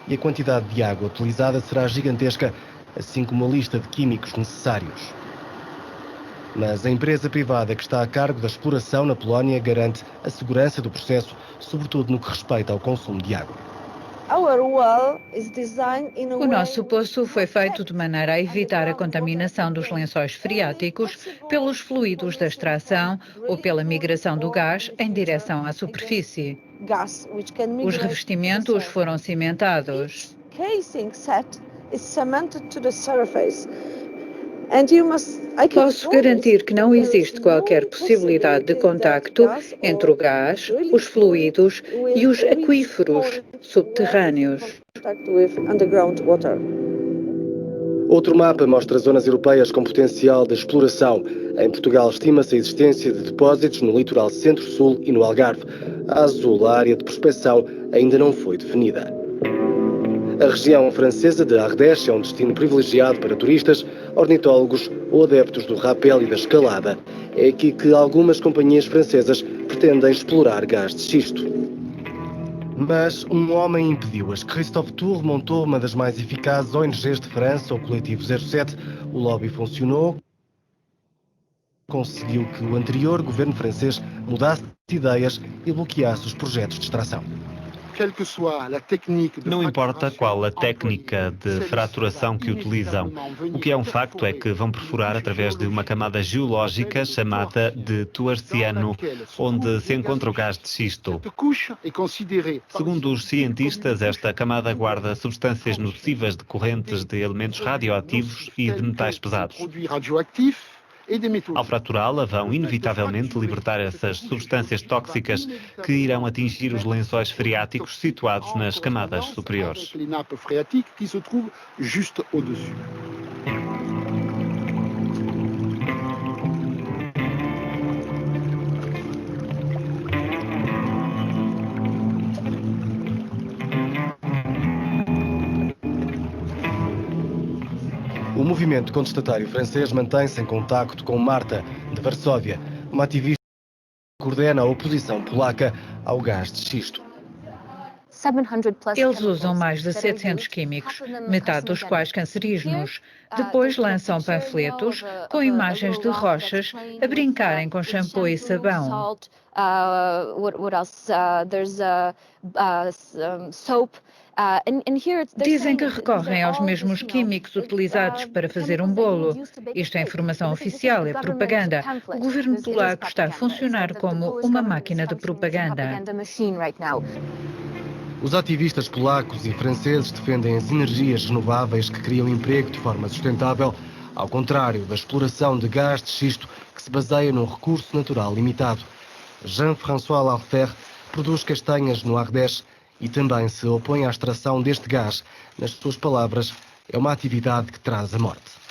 E a quantidade de água utilizada será gigantesca, assim como a lista de químicos necessários. Mas a empresa privada que está a cargo da exploração na Polónia garante a segurança do processo, sobretudo no que respeita ao consumo de água. O nosso poço foi feito de maneira a evitar a contaminação dos lençóis freáticos pelos fluidos da extração ou pela migração do gás em direção à superfície. Os revestimentos foram cimentados. Posso garantir que não existe qualquer possibilidade de contacto entre o gás, os fluidos e os aquíferos subterrâneos. Outro mapa mostra zonas europeias com potencial de exploração. Em Portugal estima-se a existência de depósitos no litoral centro-sul e no Algarve. A azul, a área de prospecção, ainda não foi definida. A região francesa de Ardèche é um destino privilegiado para turistas, ornitólogos ou adeptos do rapel e da escalada. É aqui que algumas companhias francesas pretendem explorar gás de xisto. Mas um homem impediu-as. Christophe Tour montou uma das mais eficazes ONGs de França, o Coletivo 07. O lobby funcionou, conseguiu que o anterior governo francês mudasse de ideias e bloqueasse os projetos de extração. Não importa qual a técnica de fraturação que utilizam. O que é um facto é que vão perfurar através de uma camada geológica chamada de tuarciano, onde se encontra o gás de xisto. Segundo os cientistas, esta camada guarda substâncias nocivas decorrentes de elementos radioativos e de metais pesados. Ao fraturá-la, vão inevitavelmente libertar essas substâncias tóxicas que irão atingir os lençóis freáticos situados nas camadas superiores. O movimento contestatário francês mantém-se em contacto com Marta, de Varsóvia, uma ativista coordena a oposição polaca ao gás de xisto. Eles usam mais de 700 químicos, metade dos quais cancerígenos. Depois lançam panfletos com imagens de rochas a brincarem com shampoo e sabão. Dizem que recorrem aos mesmos químicos utilizados para fazer um bolo. Isto é informação oficial, é propaganda. O governo polaco está a funcionar como uma máquina de propaganda. Os ativistas polacos e franceses defendem as energias renováveis que criam emprego de forma sustentável, ao contrário da exploração de gás de xisto que se baseia num recurso natural limitado. Jean-François Larfer produz castanhas no Ardèche e também se opõe à extração deste gás. Nas suas palavras, é uma atividade que traz a morte.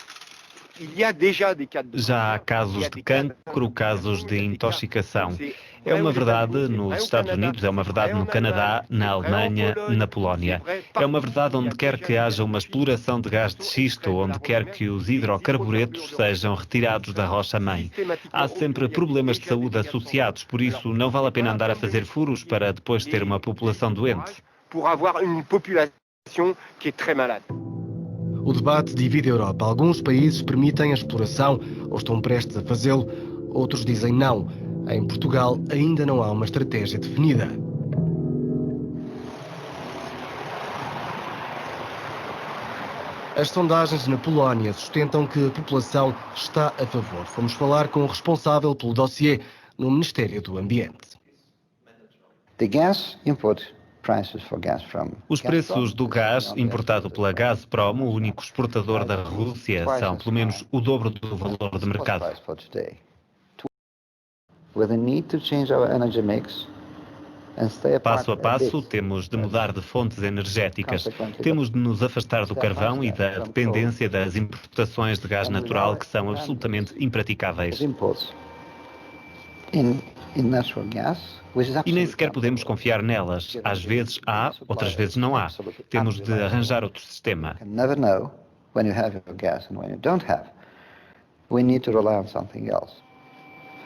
Já há casos de cancro, casos de intoxicação. É uma verdade nos Estados Unidos, é uma verdade no Canadá, na Alemanha, na Polónia. É uma verdade onde quer que haja uma exploração de gás de xisto, onde quer que os hidrocarburetos sejam retirados da rocha-mãe. Há sempre problemas de saúde associados, por isso não vale a pena andar a fazer furos para depois ter uma população doente. O debate divide a Europa. Alguns países permitem a exploração ou estão prestes a fazê-lo, outros dizem não. Em Portugal ainda não há uma estratégia definida. As sondagens na Polónia sustentam que a população está a favor. Fomos falar com o responsável pelo dossiê no Ministério do Ambiente. Os preços do gás importado pela Gazprom, o único exportador da Rússia, são pelo menos o dobro do valor de mercado. Passo a passo, temos de mudar de fontes energéticas. Temos de nos afastar do carvão e da dependência das importações de gás natural, que são absolutamente impraticáveis. E nem sequer podemos confiar nelas. Às vezes há, outras vezes não há. Temos de arranjar outro sistema.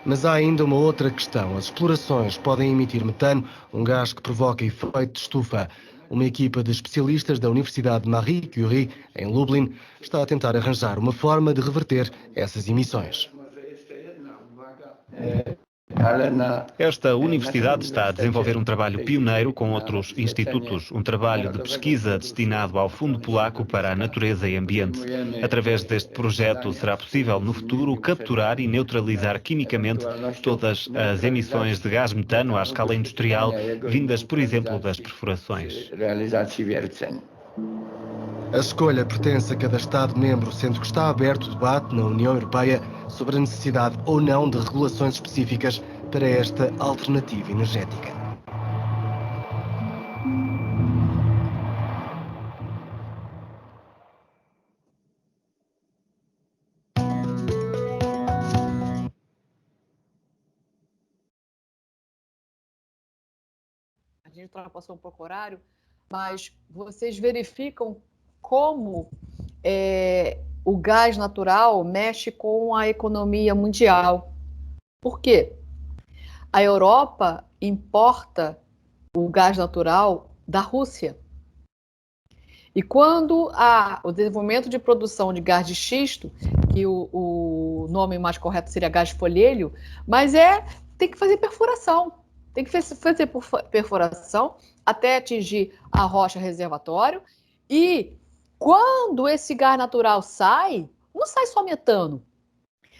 Mas há ainda uma outra questão. As explorações podem emitir metano, um gás que provoca efeito de estufa. Uma equipa de especialistas da Universidade Marie Curie, em Lublin, está a tentar arranjar uma forma de reverter essas emissões. Esta universidade está a desenvolver um trabalho pioneiro com outros institutos, um trabalho de pesquisa destinado ao Fundo Polaco para a Natureza e Ambiente. Através deste projeto será possível no futuro capturar e neutralizar quimicamente todas as emissões de gás metano à escala industrial, vindas, por exemplo, das perfurações. A escolha pertence a cada Estado-membro, sendo que está aberto o debate na União Europeia sobre a necessidade ou não de regulações específicas para esta alternativa energética. A gente ultrapassou um pouco o horário, mas vocês verificam como o gás natural mexe com a economia mundial. Por quê? A Europa importa o gás natural da Rússia. E quando há o desenvolvimento de produção de gás de xisto, que o nome mais correto seria gás folhêlio, mas tem que fazer perfuração. Tem que fazer perfuração até atingir a rocha reservatório. E quando esse gás natural sai, não sai só metano.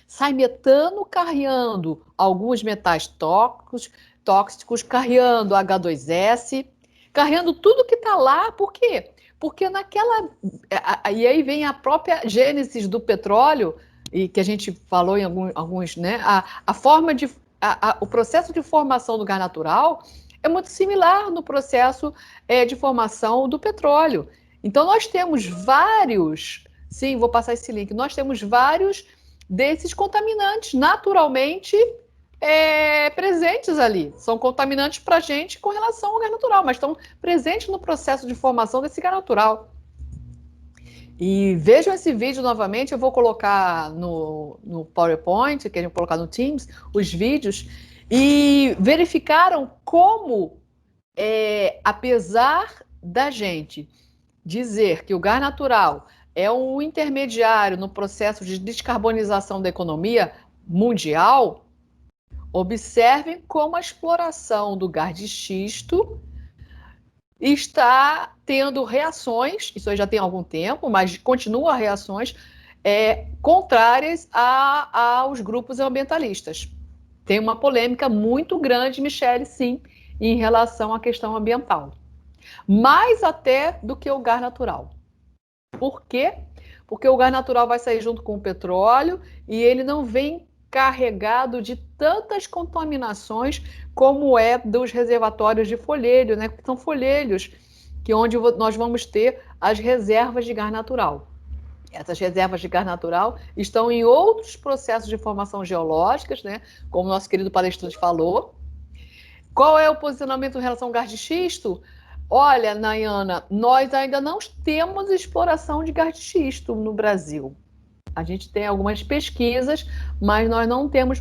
Sai metano carreando alguns metais tóxicos, carreando H2S, carreando tudo que está lá. Por quê? Porque e aí vem a própria gênese do petróleo, e que a gente falou em alguns, né? O processo de formação do gás natural é muito similar no processo de formação do petróleo. Então, nós temos vários, sim, vou passar esse link, nós temos vários desses contaminantes naturalmente presentes ali. São contaminantes para a gente com relação ao gás natural, mas estão presentes no processo de formação desse gás natural. E vejam esse vídeo novamente, eu vou colocar no PowerPoint, que a gente vai colocar no Teams, os vídeos, E verificaram como, apesar da gente dizer que o gás natural é um intermediário no processo de descarbonização da economia mundial, observem como a exploração do gás de xisto está tendo reações, isso aí já tem algum tempo, mas continua reações contrárias aos grupos ambientalistas. Tem uma polêmica muito grande, Michele, sim, em relação à questão ambiental. Mais até do que o gás natural. Por quê? Porque o gás natural vai sair junto com o petróleo e ele não vem carregado de tantas contaminações como é dos reservatórios de folhelho, né? São folhelhos onde nós vamos ter as reservas de gás natural. Essas reservas de gás natural estão em outros processos de formação geológicas, né? Como o nosso querido palestrante falou. Qual é o posicionamento em relação ao gás de xisto? Olha, Nayana, nós ainda não temos exploração de gás de xisto no Brasil. A gente tem algumas pesquisas, mas nós não temos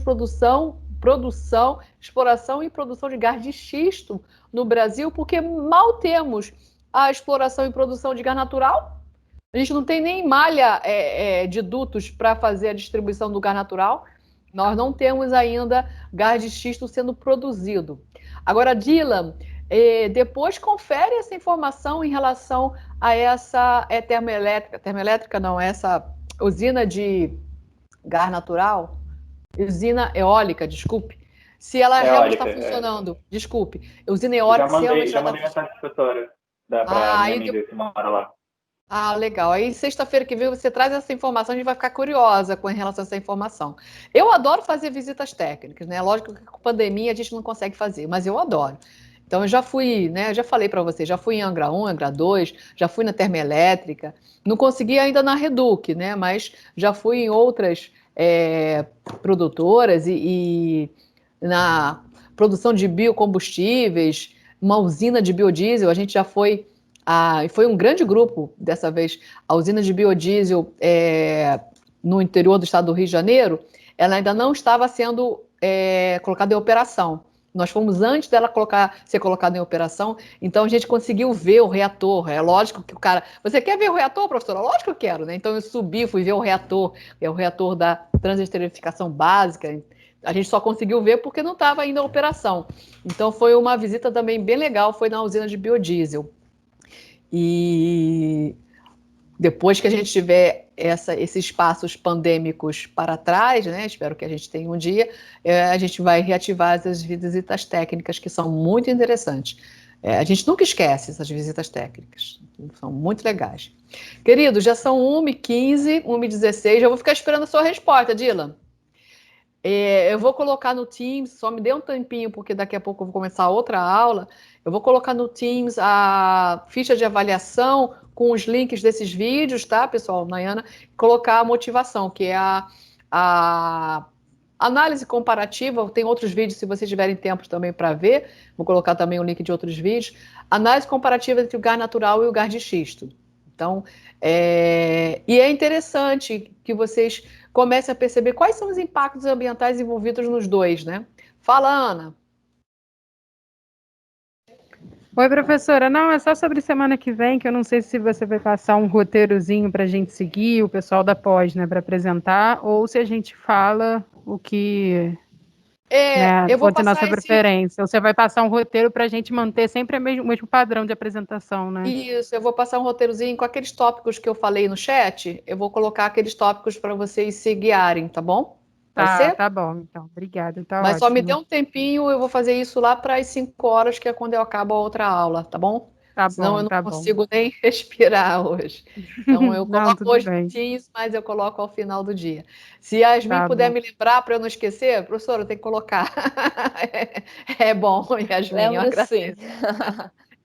exploração e produção de gás de xisto no Brasil, porque mal temos a exploração e produção de gás natural. A gente não tem nem malha de dutos para fazer a distribuição do gás natural. Nós não temos ainda gás de xisto sendo produzido. Agora, Dylan, depois confere essa informação em relação a essa termoelétrica não, essa usina de gás natural, usina eólica, desculpe, se ela realmente está funcionando, desculpe, usina eólica, já mandei mensagem para a professora, para minha amiga que mora lá. Ah, legal. Aí, sexta-feira que vem, você traz essa informação, a gente vai ficar curiosa com relação a essa informação. Eu adoro fazer visitas técnicas, né? Lógico que com pandemia a gente não consegue fazer, mas eu adoro. Então, eu já fui, né? Eu já falei para você, já fui em Angra 1, Angra 2, já fui na termoelétrica. Não consegui ainda na Reduc, né? Mas já fui em outras produtoras e na produção de biocombustíveis, uma usina de biodiesel, a gente já foi. Foi um grande grupo, dessa vez, a usina de biodiesel no interior do estado do Rio de Janeiro, ela ainda não estava sendo colocada em operação. Nós fomos antes dela ser colocada em operação, então a gente conseguiu ver o reator. É lógico que o cara... Você quer ver o reator, professora? Lógico que eu quero, né? Então eu subi, fui ver o reator, é o reator da transesterificação básica. A gente só conseguiu ver porque não estava ainda em operação. Então foi uma visita também bem legal, foi na usina de biodiesel. E depois que a gente tiver esses passos pandêmicos para trás, né, espero que a gente tenha um dia, a gente vai reativar essas visitas técnicas que são muito interessantes. A gente nunca esquece essas visitas técnicas, são muito legais. Queridos, já são 1h15, 1h16, eu vou ficar esperando a sua resposta, Dylan. Eu vou colocar no Teams, só me dê um tempinho, porque daqui a pouco eu vou começar outra aula. Eu vou colocar no Teams a ficha de avaliação com os links desses vídeos, tá, pessoal? Nayana, colocar a motivação, que é a análise comparativa. Tem outros vídeos, se vocês tiverem tempo também para ver. Vou colocar também o link de outros vídeos. Análise comparativa entre o gás natural e o gás de xisto. Então, e é interessante que vocês comecem a perceber quais são os impactos ambientais envolvidos nos dois, né? Fala, Ana. Oi, professora. Não, é só sobre semana que vem, que eu não sei se você vai passar um roteirozinho para a gente seguir, o pessoal da pós, né, para apresentar, ou se a gente fala o que eu vou ter nossa preferência. Ou você vai passar um roteiro para a gente manter sempre o mesmo padrão de apresentação, né? Isso, eu vou passar um roteirozinho com aqueles tópicos que eu falei no chat, eu vou colocar aqueles tópicos para vocês se guiarem, tá bom? Tá bom, então. Obrigada, tá Mas ótimo. só me dê um tempinho, eu vou fazer isso lá para as 5 horas, que é quando eu acabo a outra aula, tá bom? Senão eu não consigo nem respirar hoje. Então eu coloco hoje no Teams, mas eu coloco ao final do dia. Se Yasmin puder me lembrar para eu não esquecer, professora, eu tenho que colocar. É bom, Yasmin, eu agradeço.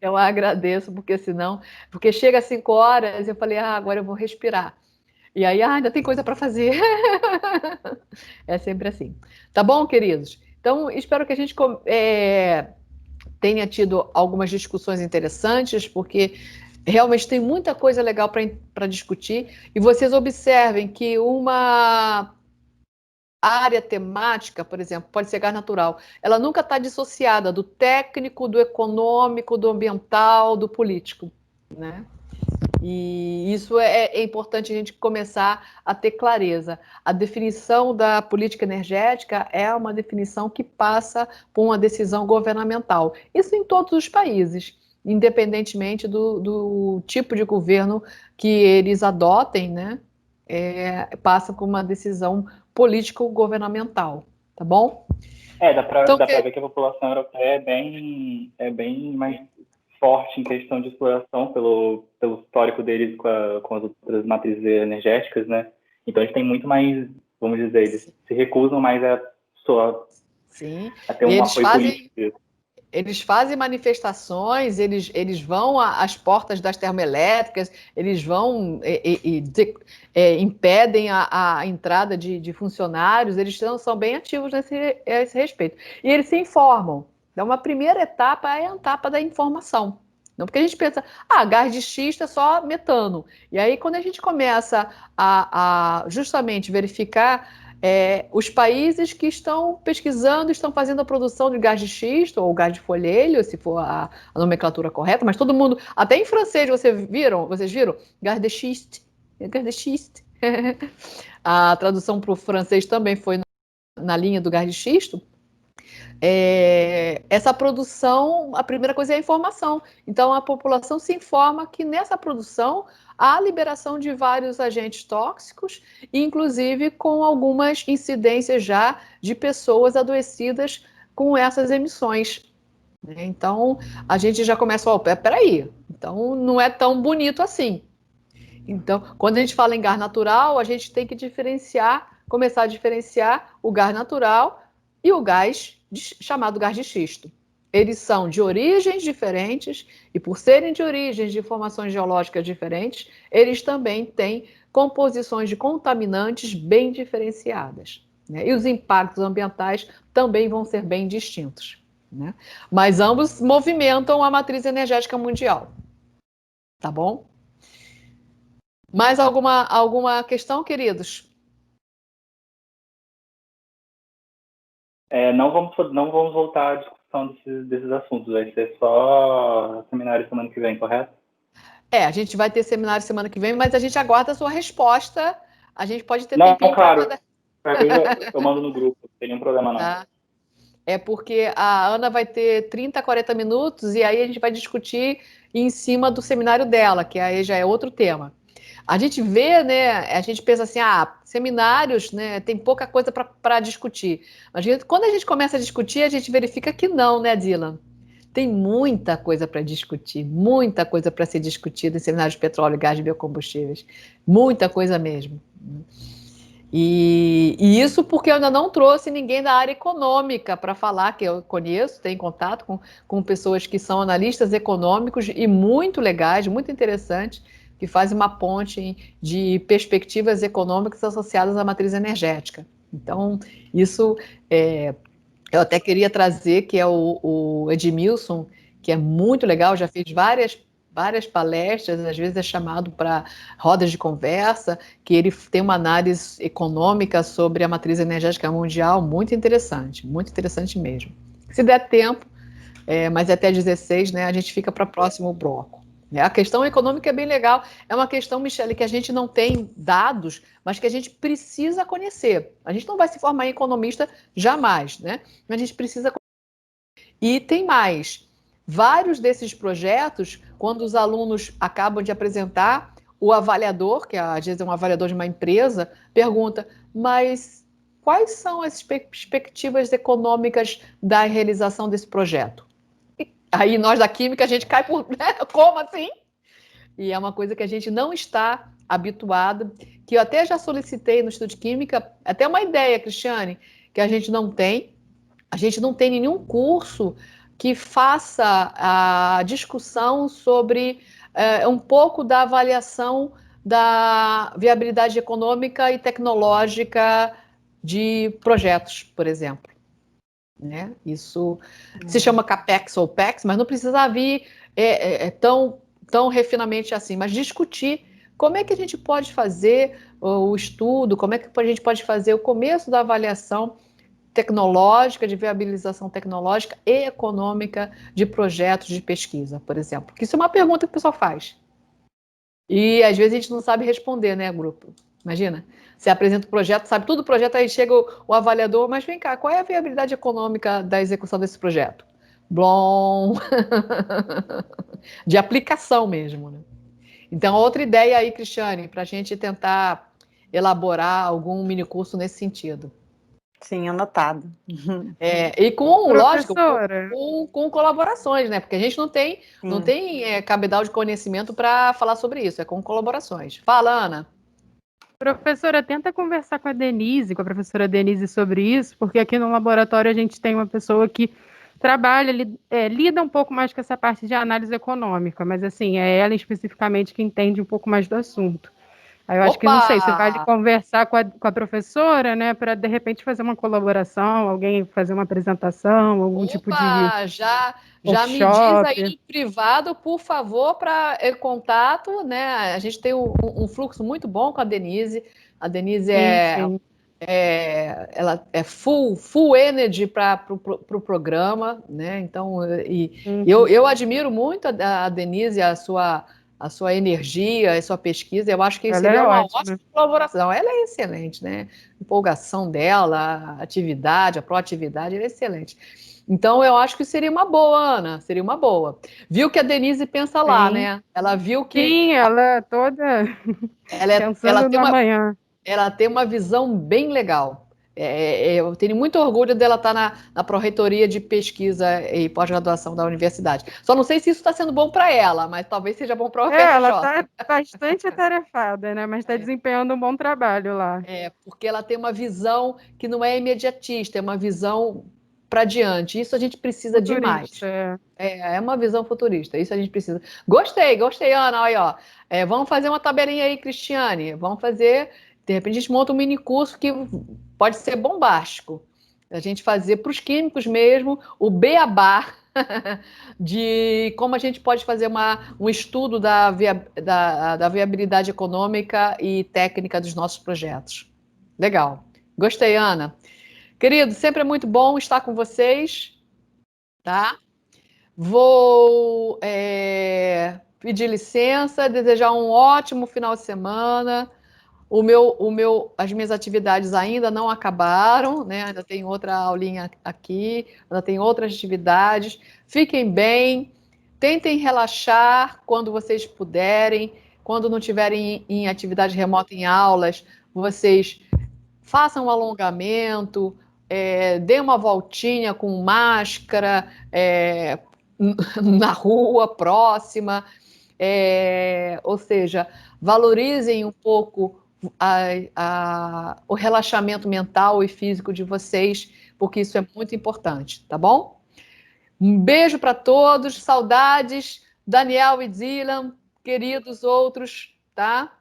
Eu agradeço, porque chega às 5 horas, eu falei, agora eu vou respirar. E aí, ainda tem coisa para fazer. É sempre assim. Tá bom, queridos? Então, espero que a gente tenha tido algumas discussões interessantes, porque realmente tem muita coisa legal para discutir. E vocês observem que uma área temática, por exemplo, pode ser gás natural, ela nunca está dissociada do técnico, do econômico, do ambiental, do político, né? E isso é importante a gente começar a ter clareza. A definição da política energética é uma definição que passa por uma decisão governamental. Isso em todos os países, independentemente do tipo de governo que eles adotem, né? Passa por uma decisão político-governamental, tá bom? Dá para ver que a população europeia é bem mais forte em questão de exploração pelo histórico deles com as outras matrizes energéticas, né? Então eles têm muito mais, vamos dizer, eles se recusam mais a ter um apoio político. Eles fazem manifestações, eles vão às portas das termoelétricas, eles vão impedem a entrada de funcionários, eles são bem ativos a esse respeito. E eles se informam. Então, uma primeira etapa é a etapa da informação. Não porque a gente pensa, gás de xisto é só metano. E aí, quando a gente começa a justamente verificar os países que estão pesquisando, estão fazendo a produção de gás de xisto ou gás de folhelho, se for a nomenclatura correta, mas todo mundo, até em francês vocês viram? Gaz de schiste. Gaz de schiste. A tradução para o francês também foi na linha do gás de xisto. Essa produção, a primeira coisa é a informação. Então, a população se informa que nessa produção há liberação de vários agentes tóxicos, inclusive com algumas incidências já de pessoas adoecidas com essas emissões. Então, a gente já começa, peraí, então não é tão bonito assim. Então, quando a gente fala em gás natural, a gente tem que começar a diferenciar o gás natural e o gás chamado gás de xisto. Eles são de origens diferentes e, por serem de origens de formações geológicas diferentes, eles também têm composições de contaminantes bem diferenciadas, né? E os impactos ambientais também vão ser bem distintos, né? Mas ambos movimentam a matriz energética mundial. Tá bom? Mais alguma questão, queridos? Não vamos voltar à discussão desses assuntos, vai ser só seminário semana que vem, correto? A gente vai ter seminário semana que vem, mas a gente aguarda a sua resposta. A gente pode ter tempinho claro. Eu mando no grupo, não tem nenhum problema não. É porque a Ana vai ter 30, 40 minutos e aí a gente vai discutir em cima do seminário dela, que aí já é outro tema. A gente vê, né, a gente pensa assim, seminários, né, tem pouca coisa para discutir. Mas quando a gente começa a discutir, a gente verifica que não, né, Dylan? Tem muita coisa para discutir, muita coisa para ser discutida em seminários de petróleo, gás e biocombustíveis. Muita coisa mesmo. E isso porque eu ainda não trouxe ninguém da área econômica para falar, que eu conheço, tenho contato com pessoas que são analistas econômicos e muito legais, muito interessantes, que faz uma ponte de perspectivas econômicas associadas à matriz energética. Então, isso eu até queria trazer, que é o Edmilson, que é muito legal, já fez várias palestras, às vezes é chamado para rodas de conversa, que ele tem uma análise econômica sobre a matriz energética mundial muito interessante mesmo. Se der tempo, mas até 16, né, a gente fica para o próximo bloco. A questão econômica é bem legal, é uma questão, Michele, que a gente não tem dados, mas que a gente precisa conhecer. A gente não vai se formar em economista jamais, né? Mas a gente precisa conhecer. E tem mais, vários desses projetos, quando os alunos acabam de apresentar, o avaliador, que às vezes é um avaliador de uma empresa, pergunta, mas quais são as perspectivas econômicas da realização desse projeto? Aí nós da química, a gente cai por... Né? Como assim? E é uma coisa que a gente não está habituado, que eu até já solicitei no Estudo de Química, até uma ideia, Cristiane, que a gente não tem nenhum curso que faça a discussão sobre um pouco da avaliação da viabilidade econômica e tecnológica de projetos, por exemplo. Né? Isso se chama CAPEX ou PEX, mas não precisa vir tão refinamente assim, mas discutir como é que a gente pode fazer o estudo, como é que a gente pode fazer o começo da avaliação tecnológica, de viabilização tecnológica e econômica de projetos de pesquisa, por exemplo. Porque isso é uma pergunta que o pessoal faz. E às vezes a gente não sabe responder, né, grupo? Imagina, você apresenta o projeto, sabe tudo do projeto, aí chega o avaliador, mas vem cá, qual é a viabilidade econômica da execução desse projeto? Blom! De aplicação mesmo, né? Então, outra ideia aí, Cristiane, para a gente tentar elaborar algum minicurso nesse sentido. Sim, anotado. E com, lógico, com colaborações, né? Porque a gente não tem cabedal de conhecimento para falar sobre isso, é com colaborações. Fala, Ana. Professora, tenta conversar com a professora Denise sobre isso, porque aqui no laboratório a gente tem uma pessoa que trabalha, lida um pouco mais com essa parte de análise econômica, mas assim, é ela especificamente que entende um pouco mais do assunto. Aí eu acho que, não sei, você vai conversar com a professora, né, para de repente fazer uma colaboração, alguém fazer uma apresentação, algum tipo de já me diz aí no privado, por favor, para contato, né? A gente tem um fluxo muito bom com a Denise. A Denise ela é full energy para o programa, né? Então, eu admiro muito a Denise, a sua energia, a sua pesquisa. Eu acho que seria uma ótima colaboração. Ela é excelente, né? A empolgação dela, a atividade, a proatividade, ela é excelente. Então, eu acho que seria uma boa, Ana, seria uma boa. Viu que a Denise pensa lá, né? Ela viu que... Sim, ela é toda pensando no amanhã. Ela tem uma visão bem legal. Eu tenho muito orgulho dela estar na Pró-Reitoria de Pesquisa e Pós-Graduação da universidade. Só não sei se isso está sendo bom para ela, mas talvez seja bom para o UFRJ. Ela está bastante atarefada, né? Mas está desempenhando um bom trabalho lá. Porque ela tem uma visão que não é imediatista, é uma visão para diante. Isso a gente precisa demais. É uma visão futurista, isso a gente precisa. Gostei, Ana. Aí, ó. Vamos fazer uma tabelinha aí, Cristiane. Vamos fazer... De repente a gente monta um mini curso que pode ser bombástico. A gente fazer para os químicos mesmo o beabá de como a gente pode fazer um estudo da viabilidade econômica e técnica dos nossos projetos. Legal. Gostei, Ana. Querido, sempre é muito bom estar com vocês. Tá? Vou pedir licença, desejar um ótimo final de semana. As minhas atividades ainda não acabaram, né? Ainda tem outra aulinha aqui, ainda tem outras atividades. Fiquem bem, tentem relaxar quando vocês puderem, quando não estiverem em atividade remota em aulas, vocês façam um alongamento, dêem uma voltinha com máscara na rua próxima, ou seja, valorizem um pouco o relaxamento mental e físico de vocês, porque isso é muito importante, tá bom? Um beijo para todos, saudades, Daniel e Dylan, queridos outros, tá?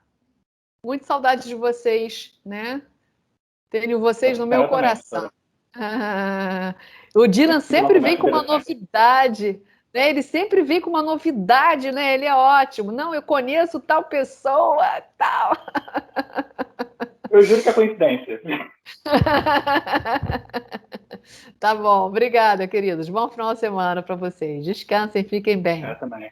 Muito saudades de vocês, né? Tenho vocês no meu coração. O Dylan sempre vem com uma novidade, né? Ele sempre vem com uma novidade, né? Ele é ótimo. Não, eu conheço tal pessoa, tal. Eu juro que é coincidência. Tá bom, obrigada, queridos. Bom final de semana para vocês. Descansem, fiquem bem. Eu também.